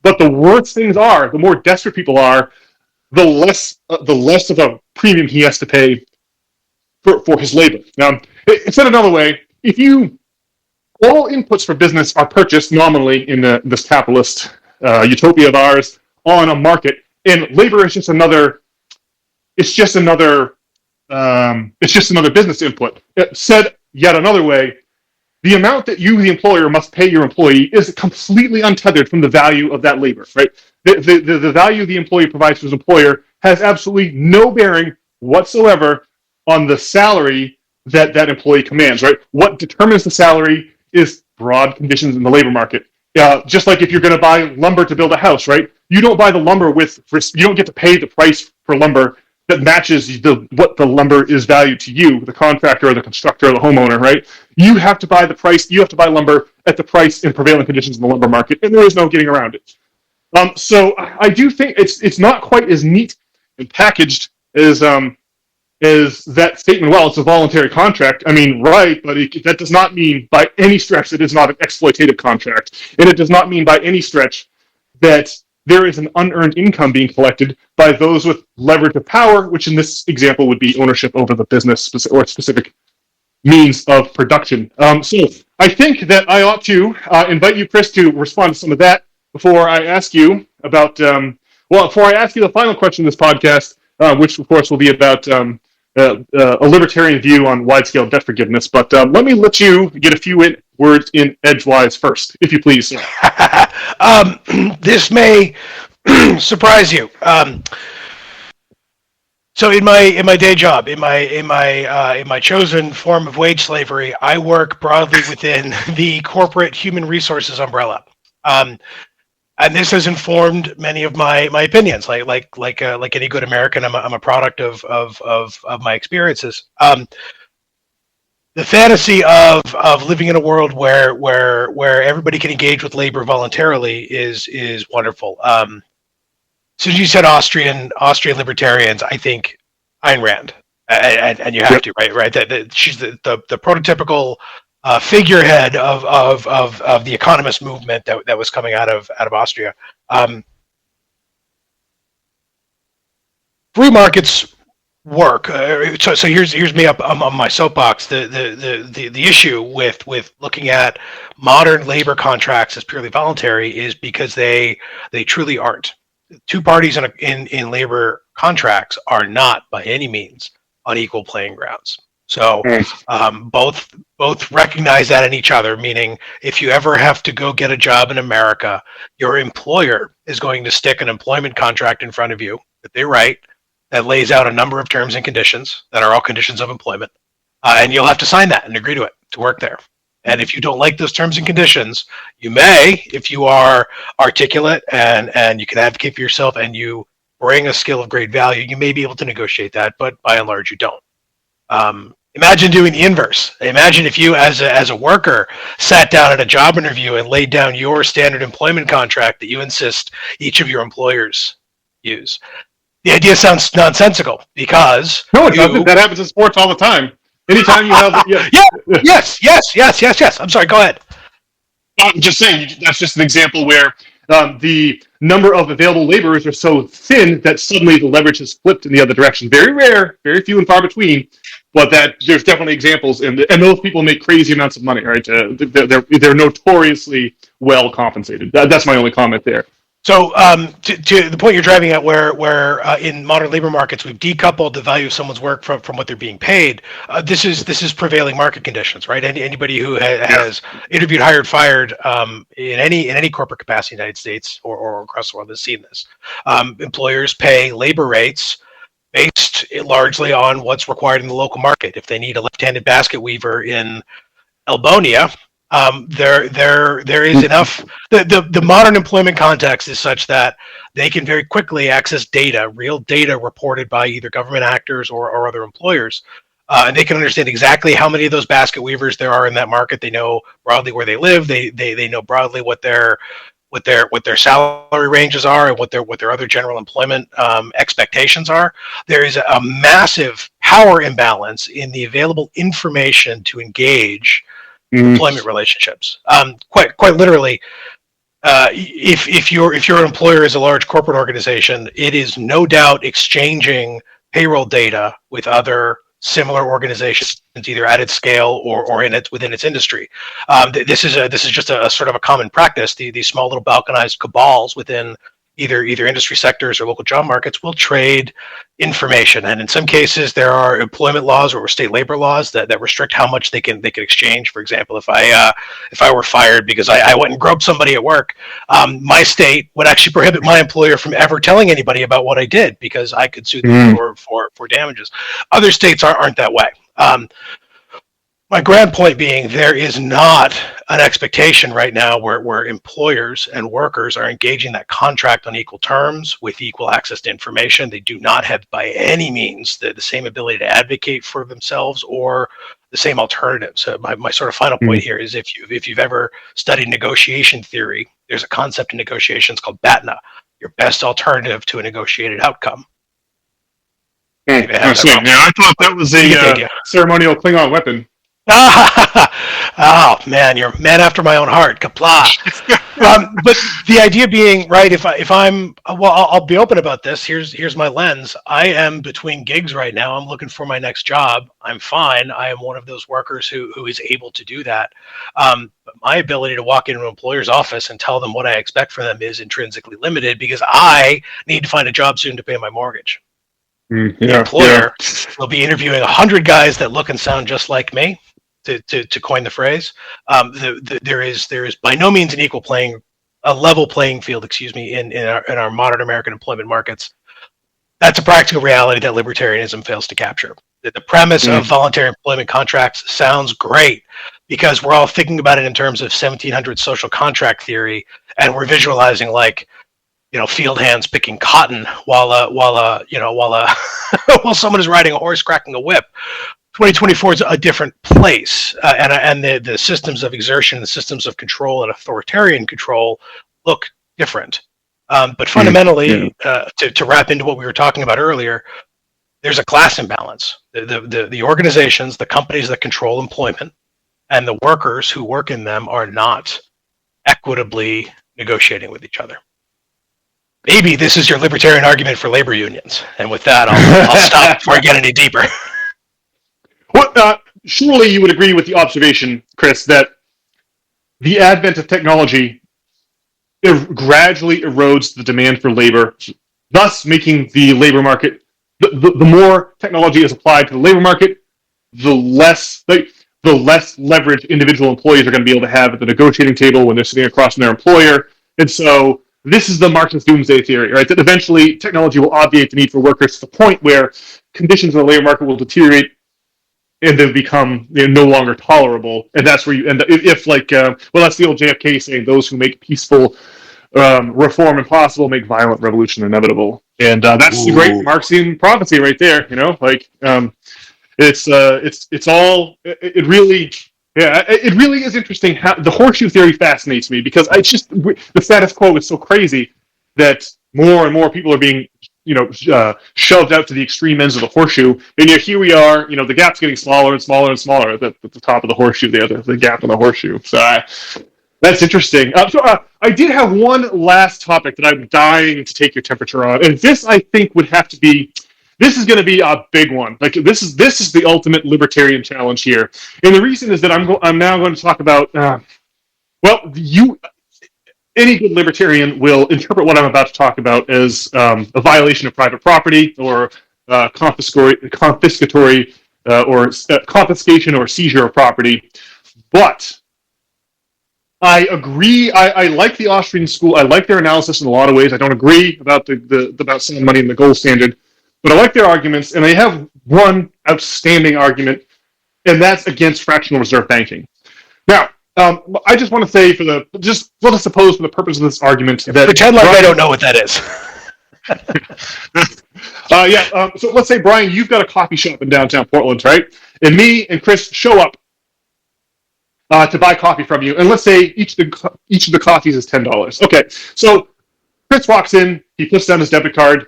But the worse things are, the more desperate people are, the less of a premium he has to pay for his labor. Now, said another way, if all inputs for business are purchased nominally in this capitalist utopia of ours on a market, and labor is just another business input. Said yet another way, the amount that you, the employer, must pay your employee is completely untethered from the value of that labor, right? The value the employee provides to his employer has absolutely no bearing whatsoever on the salary that employee commands, right? What determines the salary is broad conditions in the labor market. Just like if you're going to buy lumber to build a house, right? You don't buy the lumber you don't get to pay the price for lumber that matches what the lumber is valued to you, the contractor or the constructor or the homeowner, right? You have to buy lumber at the price in prevailing conditions in the lumber market, and there is no getting around it. So I do think it's not quite as neat and packaged as that statement. Well, it's a voluntary contract. I mean, right, but that does not mean by any stretch that it's not an exploitative contract, and it does not mean by any stretch that there is an unearned income being collected by those with leverage of power, which in this example would be ownership over the business or specific means of production. So I think that I ought to invite you, Chris, to respond to some of that before I ask you about, before I ask you the final question of this podcast, which of course will be about a libertarian view on wide-scale debt forgiveness. But let you get a few words in edgewise first, if you please. This may surprise you. So in my day job, in my chosen form of wage slavery, I work broadly within the corporate human resources umbrella, and this has informed many of my opinions. Like any good American, I'm a product of my experiences. The fantasy of living in a world where everybody can engage with labor voluntarily is wonderful. So you said Austrian libertarians. I think Ayn Rand, and you have to, right? That she's the prototypical figurehead of the economist movement that was coming out of Austria. Free markets work. So here's me up on my soapbox. The issue with looking at modern labor contracts as purely voluntary is because they truly aren't. Two parties in labor contracts are not by any means on equal playing grounds. So both recognize that in each other, meaning if you ever have to go get a job in America, your employer is going to stick an employment contract in front of you that they write that lays out a number of terms and conditions that are all conditions of employment. And you'll have to sign that and agree to it to work there. And if you don't like those terms and conditions, you may, if you are articulate and you can advocate for yourself and you bring a skill of great value, you may be able to negotiate that, but by and large, you don't. Imagine doing the inverse. Imagine if you, as a worker, sat down at a job interview and laid down your standard employment contract that you insist each of your employers use. The idea sounds nonsensical because no, it doesn't. That happens in sports all the time. Anytime you have, yes. I'm sorry. Go ahead. I'm just saying that's just an example where the number of available laborers are so thin that suddenly the leverage has flipped in the other direction. Very rare, very few and far between. but that there's definitely examples, and those people make crazy amounts of money, right? They're notoriously well compensated. That's my only comment there. So to the point you're driving at, where in modern labor markets we've decoupled the value of someone's work from what they're being paid. This is prevailing market conditions, right? Anybody who has interviewed, hired, fired in any corporate capacity in the United States or across the world has seen this. Employers pay labor rates based largely on what's required in the local market. If they need a left-handed basket weaver in Elbonia, there is enough. The modern employment context is such that they can very quickly access data, real data reported by either government actors or other employers, and they can understand exactly how many of those basket weavers there are in that market. They know broadly where they live. They know broadly what their salary ranges are and what their other general employment expectations are. There is a massive power imbalance in the available information to engage employment relationships. Quite literally, if your employer is a large corporate organization, it is no doubt exchanging payroll data with other similar organizations, either at its scale or within its industry. This is just a sort of a common practice. These small little balkanized cabals within either industry sectors or local job markets will trade information, and in some cases there are employment laws or state labor laws that restrict how much they can exchange. For example, if I were fired because I went and groped somebody at work, my state would actually prohibit my employer from ever telling anybody about what I did, because I could sue them for damages. Other states aren't that way. My grand point being, there is not an expectation right now where employers and workers are engaging that contract on equal terms with equal access to information. They do not have by any means the same ability to advocate for themselves or the same alternatives. My sort of final point here is, if you've ever studied negotiation theory, there's a concept in negotiations called BATNA, your best alternative to a negotiated outcome. Now, I thought that was a ceremonial Klingon weapon. Oh man, you're a man after my own heart. Kapla. But the idea being, right? If I'm, well, I'll be open about this. Here's my lens. I am between gigs right now. I'm looking for my next job. I'm fine. I am one of those workers who is able to do that. But my ability to walk into an employer's office and tell them what I expect from them is intrinsically limited, because I need to find a job soon to pay my mortgage. The employer will be interviewing 100 guys that look and sound just like me. To coin the phrase, there is by no means a level playing field, in our modern American employment markets. That's a practical reality that libertarianism fails to capture. The premise of voluntary employment contracts sounds great, because we're all thinking about it in terms of 1700 social contract theory, and we're visualizing field hands picking cotton while someone is riding a horse cracking a whip. 2024 is a different place, and the systems of exertion, the systems of control and authoritarian control look different. But fundamentally, to wrap into what we were talking about earlier, there's a class imbalance. The organizations, the companies that control employment, and the workers who work in them are not equitably negotiating with each other. Maybe this is your libertarian argument for labor unions. And with that, I'll stop before I get any deeper. Surely you would agree with the observation, Chris, that the advent of technology gradually erodes the demand for labor, thus making the labor market, the more technology is applied to the labor market, the less leverage individual employees are going to be able to have at the negotiating table when they're sitting across from their employer. And so this is the Marxist doomsday theory, right? That eventually technology will obviate the need for workers to the point where conditions in the labor market will deteriorate and they become no longer tolerable, and that's where you end up. If that's the old JFK saying, "Those who make peaceful reform impossible make violent revolution inevitable," and that's the great Marxian prophecy right there. It really is interesting how the horseshoe theory fascinates me, because the status quo is so crazy that more and more people are being shoved out to the extreme ends of the horseshoe, and yet here we are. The gap's getting smaller and smaller and smaller at the top of the horseshoe. The gap in the horseshoe. So that's interesting. I did have one last topic that I'm dying to take your temperature on, and this I think would have to be This is going to be a big one. Like this is the ultimate libertarian challenge here, and the reason is that I'm now going to talk about. Any good libertarian will interpret what I'm about to talk about as a violation of private property or confiscatory or confiscation or seizure of property. But I agree. I like the Austrian school. I like their analysis in a lot of ways. I don't agree about about sound money and the gold standard, but I like their arguments, and they have one outstanding argument, and that's against fractional reserve banking. Now, I just want to say let us suppose for the purpose of this argument that pretend like I don't know what that is. So let's say, Brian, you've got a coffee shop in downtown Portland, right? And me and Chris show up to buy coffee from you, and let's say each of the coffees is $10. Okay, so Chris walks in, he puts down his debit card,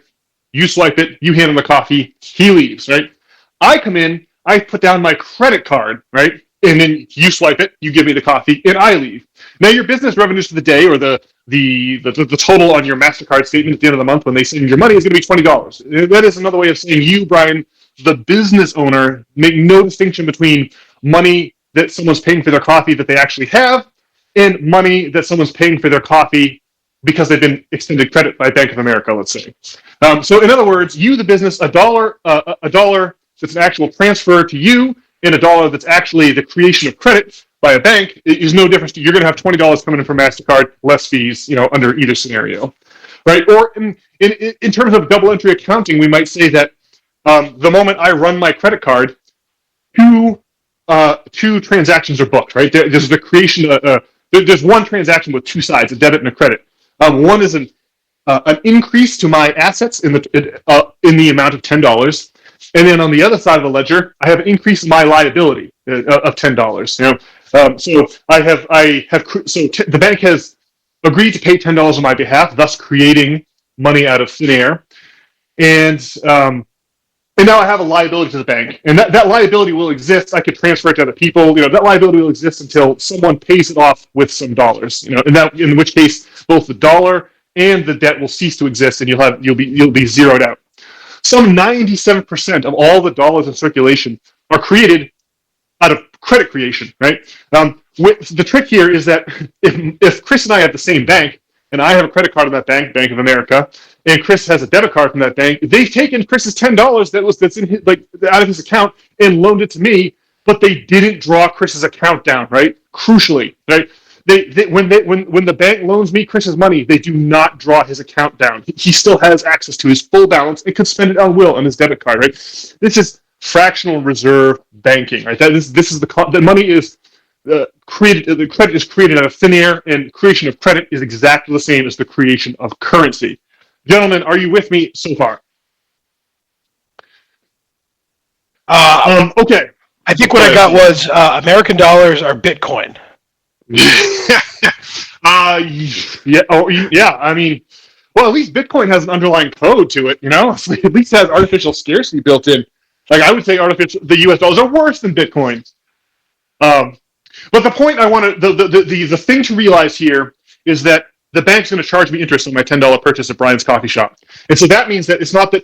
you swipe it, you hand him the coffee, he leaves, right? I come in, I put down my credit card, right? And then you swipe it, you give me the coffee, and I leave. Now your business revenues for the day, or the total on your MasterCard statement at the end of the month when they send your money is going to be $20. That is another way of saying you, Brian, the business owner, make no distinction between money that someone's paying for their coffee that they actually have and money that someone's paying for their coffee because they've been extended credit by Bank of America, let's say. So in other words, you, the business, a dollar that's an actual transfer to you, and a dollar that's actually the creation of credit by a bank is no difference. You're going to have $20 coming in from MasterCard, less fees, under either scenario, right? Or in terms of double entry accounting, we might say that the moment I run my credit card, two transactions are booked, right? There's the creation. There's one transaction with two sides, a debit and a credit. One is an increase to my assets in the amount of $10. And then on the other side of the ledger, I have an increase in my liability of $10. So the bank has agreed to pay $10 on my behalf, thus creating money out of thin air, and now I have a liability to the bank, and that liability will exist. I could transfer it to other people. That liability will exist until someone pays it off with some dollars. In which case both the dollar and the debt will cease to exist, and you'll be zeroed out. Some 97% of all the dollars in circulation are created out of credit creation, right? The trick here is that if Chris and I have the same bank, and I have a credit card in that bank, Bank of America, and Chris has a debit card from that bank, they've taken Chris's $10 that's in his, out of his account and loaned it to me, but they didn't draw Chris's account down, right? Crucially, right? When the bank loans me Chris's money, they do not draw his account down. He still has access to his full balance and could spend it on will on his debit card, right? This is fractional reserve banking, right? This is the money is created. The credit is created out of thin air, and creation of credit is exactly the same as the creation of currency. Gentlemen, are you with me so far? Okay. I think what I got was American dollars are Bitcoin. Yeah. I mean, well, at least Bitcoin has an underlying code to it. At least it has artificial scarcity built in. Like I would say, the U.S. dollars are worse than Bitcoin. But the point I want to the thing to realize here is that the bank's going to charge me interest on my $10 purchase at Brian's coffee shop, and so that means that it's not that.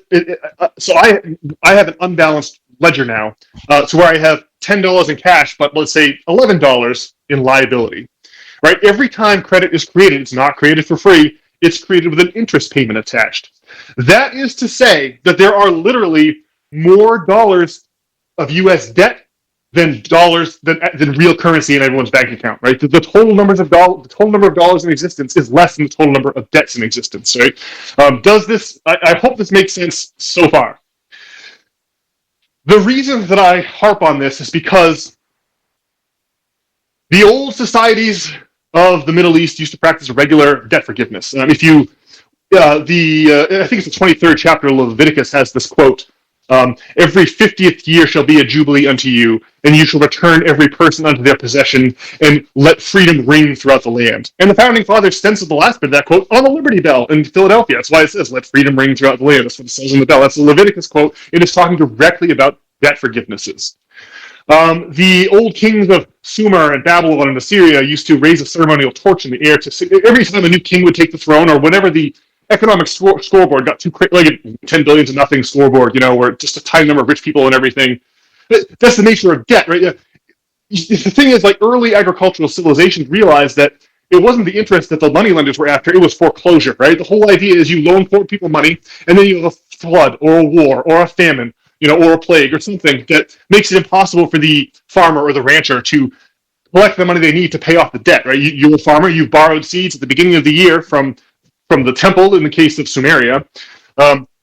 So I have an unbalanced ledger now, to where I have $10 in cash, but let's say $11 in liability, right? Every time credit is created, it's not created for free. It's created with an interest payment attached. That is to say that there are literally more dollars of U.S. debt than dollars than real currency in everyone's bank account, right? The total number of dollars in existence is less than the total number of debts in existence, right? I hope this makes sense so far. The reason that I harp on this is because the old societies of the Middle East used to practice regular debt forgiveness. I think it's the 23rd chapter of Leviticus has this quote: "Every 50th year shall be a jubilee unto you, and you shall return every person unto their possession, and let freedom ring throughout the land." And the founding fathers stenciled the last bit of that quote on the Liberty Bell in Philadelphia. That's why it says, "Let freedom ring throughout the land." That's what it says on the bell. That's the Leviticus quote. It is talking directly about debt forgivenesses. The old kings of Sumer and Babylon and Assyria used to raise a ceremonial torch in the air to every time a new king would take the throne, or whenever the economic scoreboard got too like a 10 billion to nothing scoreboard, where just a tiny number of rich people and everything. That's the nature of debt, right? The thing is, like, early agricultural civilizations realized that it wasn't the interest that the moneylenders were after, it was foreclosure, right? The whole idea is you loan poor people money, and then you have a flood or a war or a famine, or a plague or something that makes it impossible for the farmer or the rancher to collect the money they need to pay off the debt, right? You're a farmer, you've borrowed seeds at the beginning of the year from the temple in the case of Sumeria,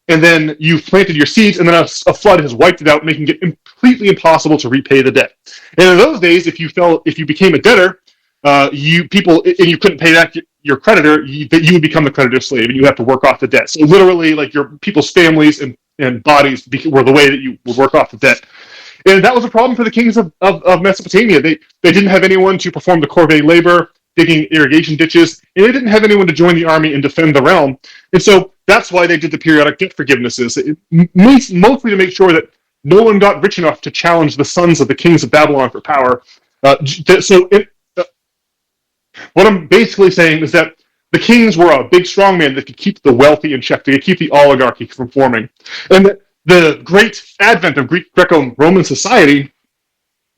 and then you've planted your seeds, and then a flood has wiped it out, making it completely impossible to repay the debt. And in those days, if you became a debtor, and you couldn't pay back your creditor, you would become the creditor's slave, and you have to work off the debt. So literally, like, your people's families and bodies were the way that you would work off the debt. And that was a problem for the kings of Mesopotamia. They didn't have anyone to perform the corvée labor, digging irrigation ditches, and they didn't have anyone to join the army and defend the realm. And so that's why they did the periodic debt forgivenesses, mostly to make sure that no one got rich enough to challenge the sons of the kings of Babylon for power. What I'm basically saying is that the kings were a big strong man that could keep the wealthy in check, to keep the oligarchy from forming. And the great advent of Greco-Roman society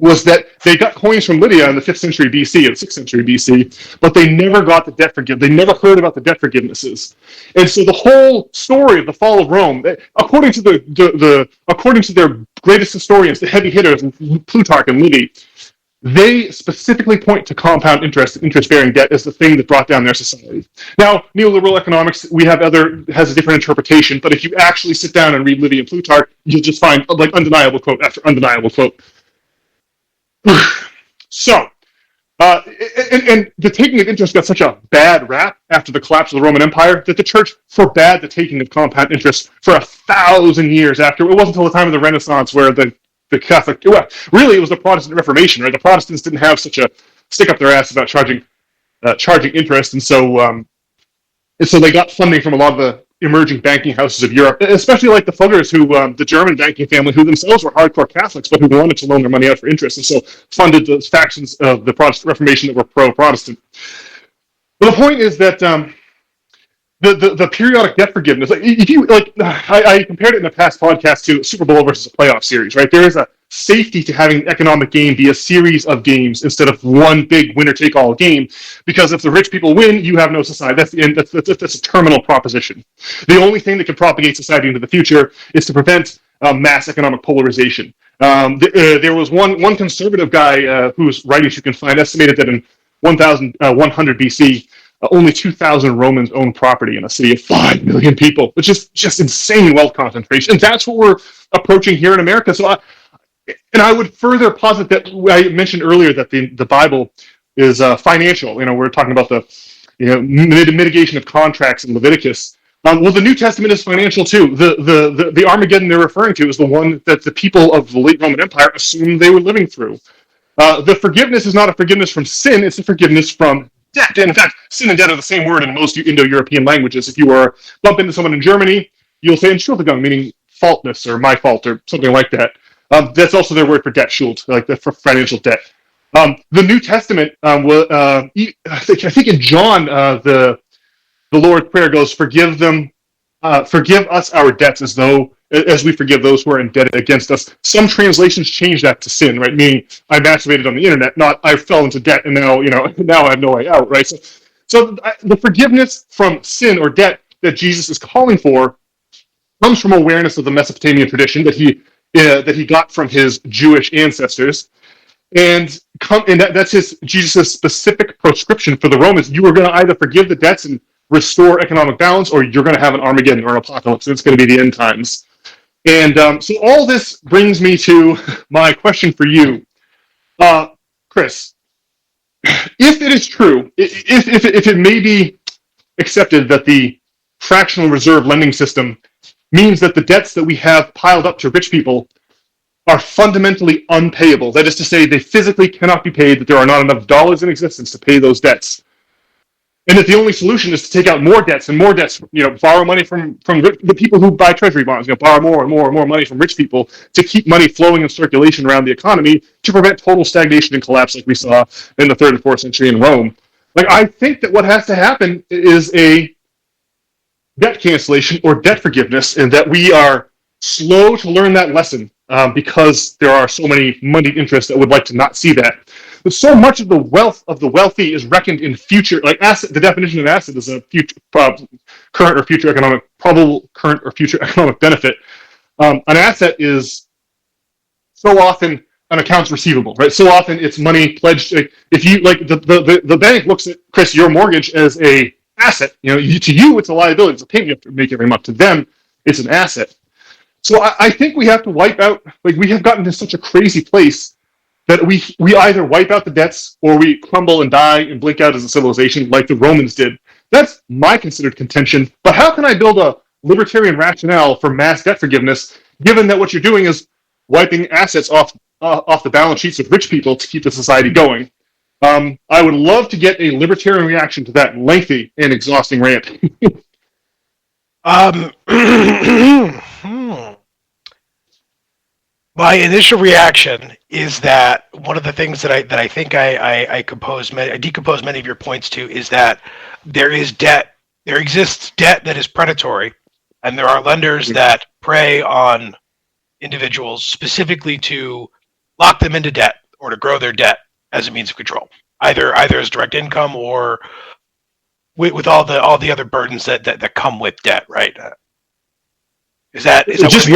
was that they got coins from Lydia in the 5th century BC and 6th century BC, but they never got the debt forgiveness. They never heard about the debt forgivenesses. And so the whole story of the fall of Rome, according to their greatest historians, the heavy hitters, Plutarch and Livy, they specifically point to compound interest and interest-bearing debt as the thing that brought down their society. Now, neoliberal economics has a different interpretation, but if you actually sit down and read Livy and Plutarch, you'll just find, like, undeniable quote after undeniable quote. So, and the taking of interest got such a bad rap after the collapse of the Roman Empire that the church forbade the taking of compound interest for 1,000 years after. It wasn't until the time of the Renaissance where the Catholic, really, it was the Protestant Reformation, right? The Protestants didn't have such a stick up their ass about charging interest, and so they got funding from a lot of the emerging banking houses of Europe, especially like the Fuggers, the German banking family, who themselves were hardcore Catholics, but who wanted to loan their money out for interest, and so funded the factions of the Protestant Reformation that were pro-Protestant. But the point is that the periodic debt forgiveness, I compared it in a past podcast to Super Bowl versus a playoff series, right? There is a safety to having an economic game be a series of games instead of one big winner-take-all game, because if the rich people win, you have no society. That's the end. That's a terminal proposition. The only thing that can propagate society into the future is to prevent mass economic polarization. There was one conservative guy whose writings you can find estimated that in 1100 BC, only 2,000 Romans owned property in a city of 5 million people, which is just insane wealth concentration. And that's what we're approaching here in America. So, I would further posit that I mentioned earlier that the Bible is financial. We're talking about the mitigation of contracts in Leviticus. Well, the New Testament is financial too. The Armageddon they're referring to is the one that the people of the late Roman Empire assumed they were living through. The forgiveness is not a forgiveness from sin; it's a forgiveness from debt. And in fact, sin and debt are the same word in most Indo-European languages. If you bump into someone in Germany, you'll say "Entschuldigung," meaning faultness or my fault or something like that. That's also their word for debt, Schuld, like for financial debt. The New Testament, I think in John, the Lord's Prayer goes, "Forgive us our debts as we forgive those who are indebted against us." Some translations change that to sin, right? Meaning I masturbated on the internet, not I fell into debt and now I have no way out, right? So the forgiveness from sin or debt that Jesus is calling for comes from awareness of the Mesopotamian tradition that he got from his Jewish ancestors, and that's Jesus' specific prescription for the Romans. You are going to either forgive the debts and restore economic balance, or you're going to have an Armageddon or an apocalypse. It's going to be the end times. And so all this brings me to my question for you, Chris. If it is true, if it may be accepted that the fractional reserve lending system means that the debts that we have piled up to rich people are fundamentally unpayable, that is to say, they physically cannot be paid, that there are not enough dollars in existence to pay those debts, and that the only solution is to take out more debts and more debts, borrow money from the people who buy treasury bonds, borrow more and more and more money from rich people to keep money flowing in circulation around the economy to prevent total stagnation and collapse like we saw in the 3rd and 4th century in Rome. I think that what has to happen is a debt cancellation or debt forgiveness, and that we are slow to learn that lesson because there are so many moneyed interests that would like to not see that. But so much of the wealth of the wealthy is reckoned in future, like asset. The definition of asset is a future, current or future economic, probable current or future economic benefit. An asset is so often an accounts receivable, right? So often it's money pledged. If you like the bank looks at, Chris, your mortgage as a asset. To you it's a liability. It's a payment you have to make every month. To them, it's an asset. So I think we have to wipe out. Like, we have gotten to such a crazy place that we either wipe out the debts or we crumble and die and blink out as a civilization, like the Romans did. That's my considered contention. But how can I build a libertarian rationale for mass debt forgiveness, given that what you're doing is wiping assets off the balance sheets of rich people to keep the society going? I would love to get a libertarian reaction to that lengthy and exhausting rant. My initial reaction is that one of the things that I think I decompose many of your points to is that there is debt. There exists debt that is predatory, and there are lenders that prey on individuals specifically to lock them into debt or to grow their debt as a means of control, either as direct income or with all the other burdens that come with debt. Right? Is that just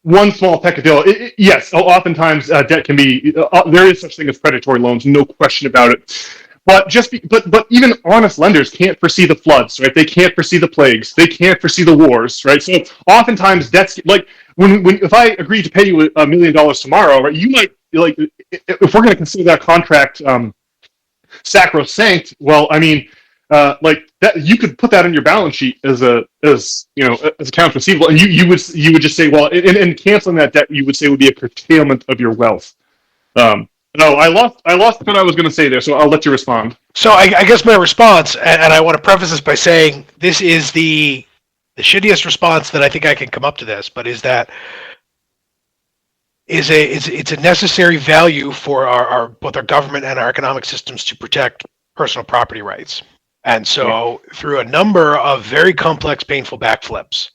one small peccadillo? Yes, oftentimes debt can be. There is such thing as predatory loans, no question about it. But but even honest lenders can't foresee the floods, right? They can't foresee the plagues. They can't foresee the wars, right? So oftentimes debts, like when if I agree to pay you $1 million tomorrow, right? You might, like, if we're going to consider that contract sacrosanct. Well, I mean, like that, you could put that on your balance sheet as accounts receivable, and you would just say, well, and canceling that debt, you would say, would be a curtailment of your wealth. No, I lost what I was going to say there, so I'll let you respond. So I guess my response, and I want to preface this by saying this is the shittiest response that I think I can come up to this, but is that it's a necessary value for our both our government and our economic systems to protect personal property rights. And so through a number of very complex, painful backflips,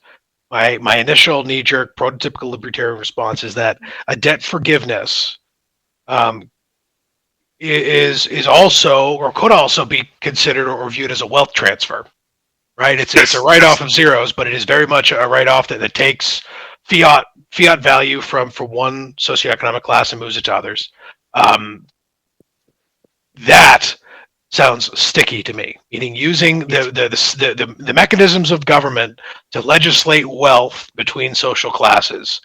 my initial knee-jerk prototypical libertarian response is that a debt forgiveness is also, or could also be considered or viewed as a wealth transfer, right? It's a write-off of zeros, but it is very much a write-off that takes fiat value from one socioeconomic class and moves it to others. That sounds sticky to me, meaning using the mechanisms of government to legislate wealth between social classes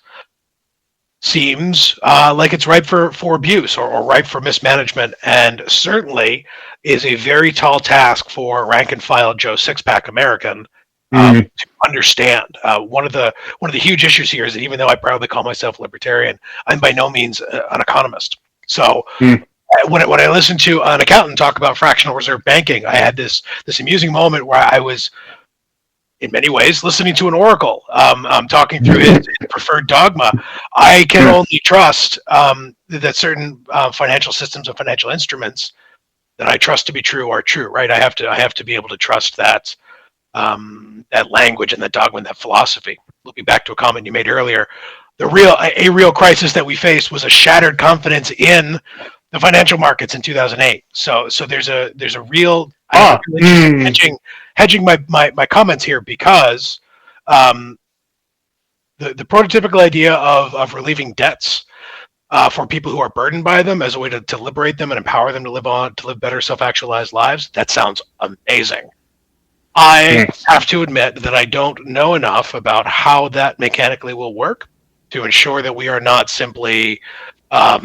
seems like it's ripe for abuse or ripe for mismanagement, and certainly is a very tall task for rank and file Joe Sixpack American to understand. One of the huge issues here is that even though I proudly call myself libertarian, I'm by no means an economist. So when I listened to an accountant talk about fractional reserve banking, I had this amusing moment where I was, in many ways, listening to an oracle. I'm talking through his preferred dogma. I can only trust that certain financial systems and financial instruments that I trust to be true are true. Right? I have to be able to trust that that language and that dogma and that philosophy. Looking back to a comment you made earlier, a real crisis that we faced was a shattered confidence in the financial markets in 2008. So there's a real hedging my comments here, because the prototypical idea of relieving debts for people who are burdened by them as a way to liberate them and empower them to live better self-actualized lives, that sounds amazing. I have to admit that I don't know enough about how that mechanically will work to ensure that we are not simply a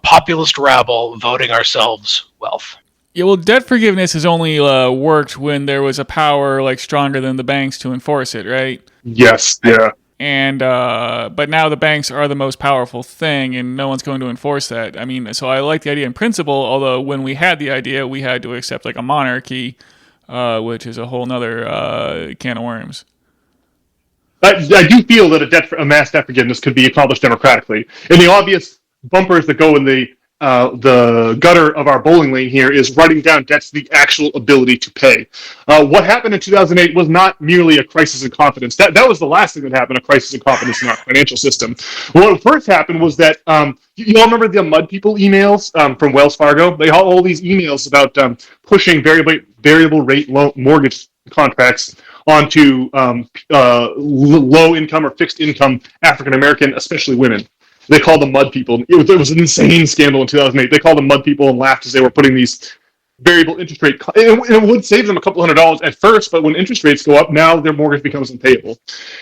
populist rabble voting ourselves wealth. Yeah, well, debt forgiveness has only worked when there was a power like stronger than the banks to enforce it, right? Yes, yeah. And but now the banks are the most powerful thing, and no one's going to enforce that. I mean, so I like the idea in principle, although when we had the idea, we had to accept like a monarchy, which is a whole nother can of worms. I do feel that a mass debt forgiveness could be accomplished democratically. And the obvious bumpers that go in the the gutter of our bowling lane here is writing down debts to the actual ability to pay. What happened in 2008 was not merely a crisis in confidence. That was the last thing that happened, a crisis in confidence in our financial system. What first happened was that, you all remember the Mud People emails from Wells Fargo? They had all these emails about pushing variable rate mortgage contracts onto low income or fixed income African American, especially women. They called them Mud People. It was an insane scandal in 2008. They called them Mud People and laughed as they were putting these variable interest rate. It would save them a couple $100 at first, but when interest rates go up, now their mortgage becomes unpayable.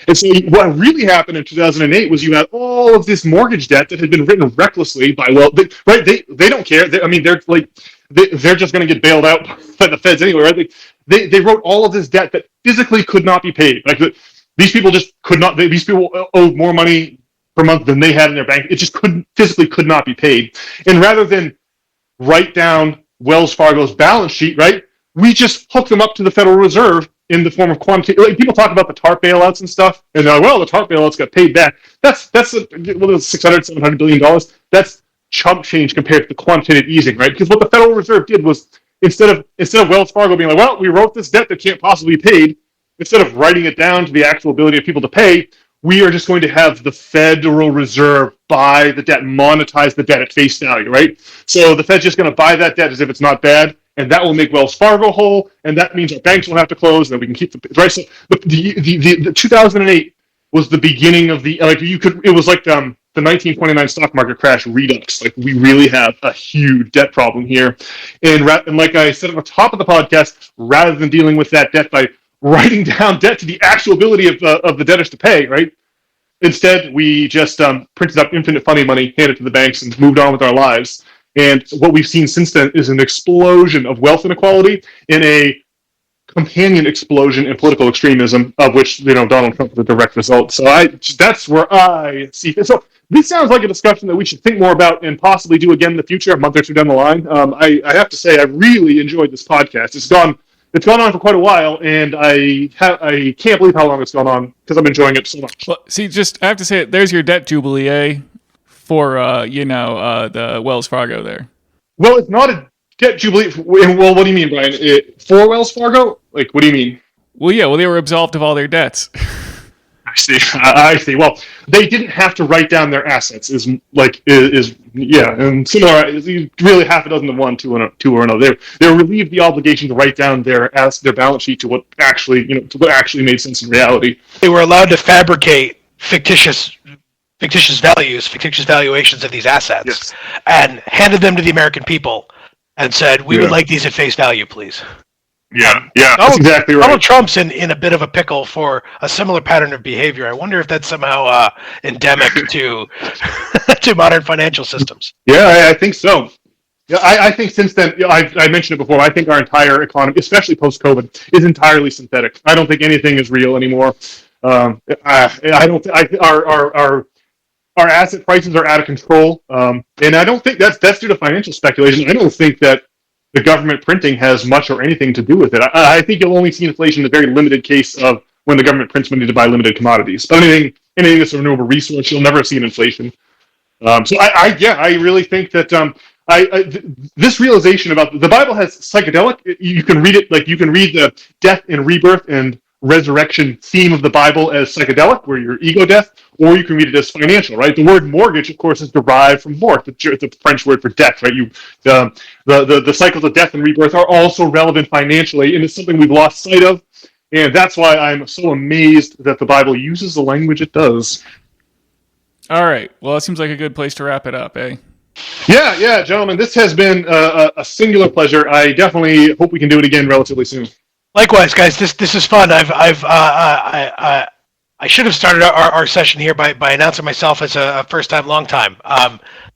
And so what really happened in 2008 was you had all of this mortgage debt that had been written recklessly by, they don't care. They're just going to get bailed out by the feds anyway, right? They wrote all of this debt that physically could not be paid. These people just could not. These people owed more money per month than they had in their bank. It just physically could not be paid. And rather than write down Wells Fargo's balance sheet, right, we just hooked them up to the Federal Reserve in the form of quantitative. People talk about the TARP bailouts and stuff, and the TARP bailouts got paid back. That's $600-700 billion. That's chump change compared to the quantitative easing, right? Because what the Federal Reserve did was instead of Wells Fargo being like, well, we wrote this debt that can't possibly be paid, instead of writing it down to the actual ability of people to pay, we are just going to have the Federal Reserve buy the debt, monetize the debt at face value, right? So the Fed's just going to buy that debt as if it's not bad, and that will make Wells Fargo whole, and that means our banks will have to close, and then we can keep the right. So the 2008 was the beginning of it was like the 1929 stock market crash redux. Like, we really have a huge debt problem here, and like I said at the top of the podcast, rather than dealing with that debt by writing down debt to the actual ability of the debtors to pay, right? Instead, we just printed up infinite funding money, handed it to the banks, and moved on with our lives. And what we've seen since then is an explosion of wealth inequality and a companion explosion in political extremism, of which Donald Trump was a direct result. So that's where I see it. So this sounds like a discussion that we should think more about and possibly do again in the future, a month or two down the line. I have to say, I really enjoyed this podcast. It's gone on for quite a while, and I can't believe how long it's gone on because I'm enjoying it so much. Well, see, I have to say, there's your debt jubilee, for the Wells Fargo there. Well, it's not a debt jubilee. Well, what do you mean, Brian? For Wells Fargo? Like, what do you mean? Well, yeah, they were absolved of all their debts. I see. Well, they didn't have to write down their assets. And similar. Really, half a dozen of one, two or another. They were relieved the obligation to write down their balance sheet to what actually made sense in reality. They were allowed to fabricate fictitious valuations of these assets, yes, and handed them to the American people, and said, "We would like these at face value, please." Yeah, that's exactly right. Donald Trump's in a bit of a pickle for a similar pattern of behavior. I wonder if that's somehow endemic to to modern financial systems. Yeah, I think so. Yeah, I think since then, I mentioned it before, I think our entire economy, especially post-COVID, is entirely synthetic. I don't think anything is real anymore. Our asset prices are out of control, and I don't think that's due to financial speculation. I don't think that the government printing has much or anything to do with it. I think you'll only see inflation in a very limited case of when the government prints money to buy limited commodities. But anything that's a renewable resource, you'll never see an inflation. So I really think that this realization about the Bible has psychedelic. You can read it like you can read the death and rebirth and resurrection theme of the Bible as psychedelic, where your ego death, or you can read it as financial, right? The word mortgage, of course, is derived from mort, the French word for death, right? The cycles of death and rebirth are also relevant financially, and it's something we've lost sight of, and that's why I'm so amazed that the Bible uses the language it does. All right. Well, it seems like a good place to wrap it up, eh? Yeah, gentlemen, this has been a singular pleasure. I definitely hope we can do it again relatively soon. Likewise, guys. This is fun. I should have started our session here by announcing myself as a first time, long time.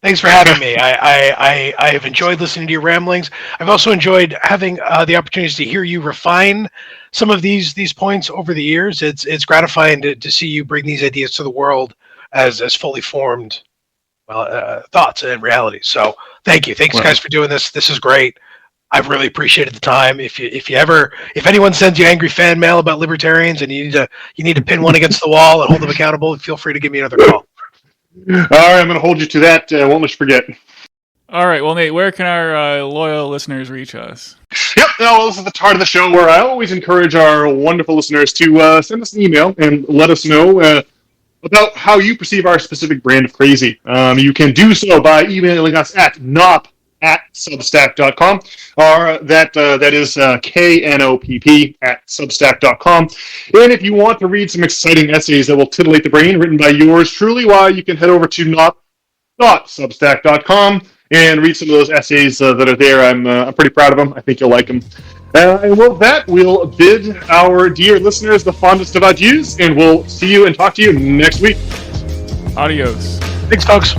Thanks for having me. I have enjoyed listening to your ramblings. I've also enjoyed having the opportunities to hear you refine some of these points over the years. It's gratifying to see you bring these ideas to the world as fully formed thoughts and realities. So thank you. Thanks, guys, for doing this. This is great. I've really appreciated the time. If anyone sends you angry fan mail about libertarians and you need to pin one against the wall and hold them accountable, feel free to give me another call. All right, I'm going to hold you to that. I won't let you forget. All right. Well, Nate, where can our loyal listeners reach us? Yep. Now, this is the part of the show where I always encourage our wonderful listeners to send us an email and let us know about how you perceive our specific brand of crazy. You can do so by emailing us at knopp@substack.com, or that is KNOPP at substack.com. And if you want to read some exciting essays that will titillate the brain, written by yours truly, you can head over to knopp.substack.com and read some of those essays that are there. I'm pretty proud of them. I think you'll like them. And with that, we'll bid our dear listeners the fondest of adieus, and we'll see you and talk to you next week. Adios. Thanks, folks.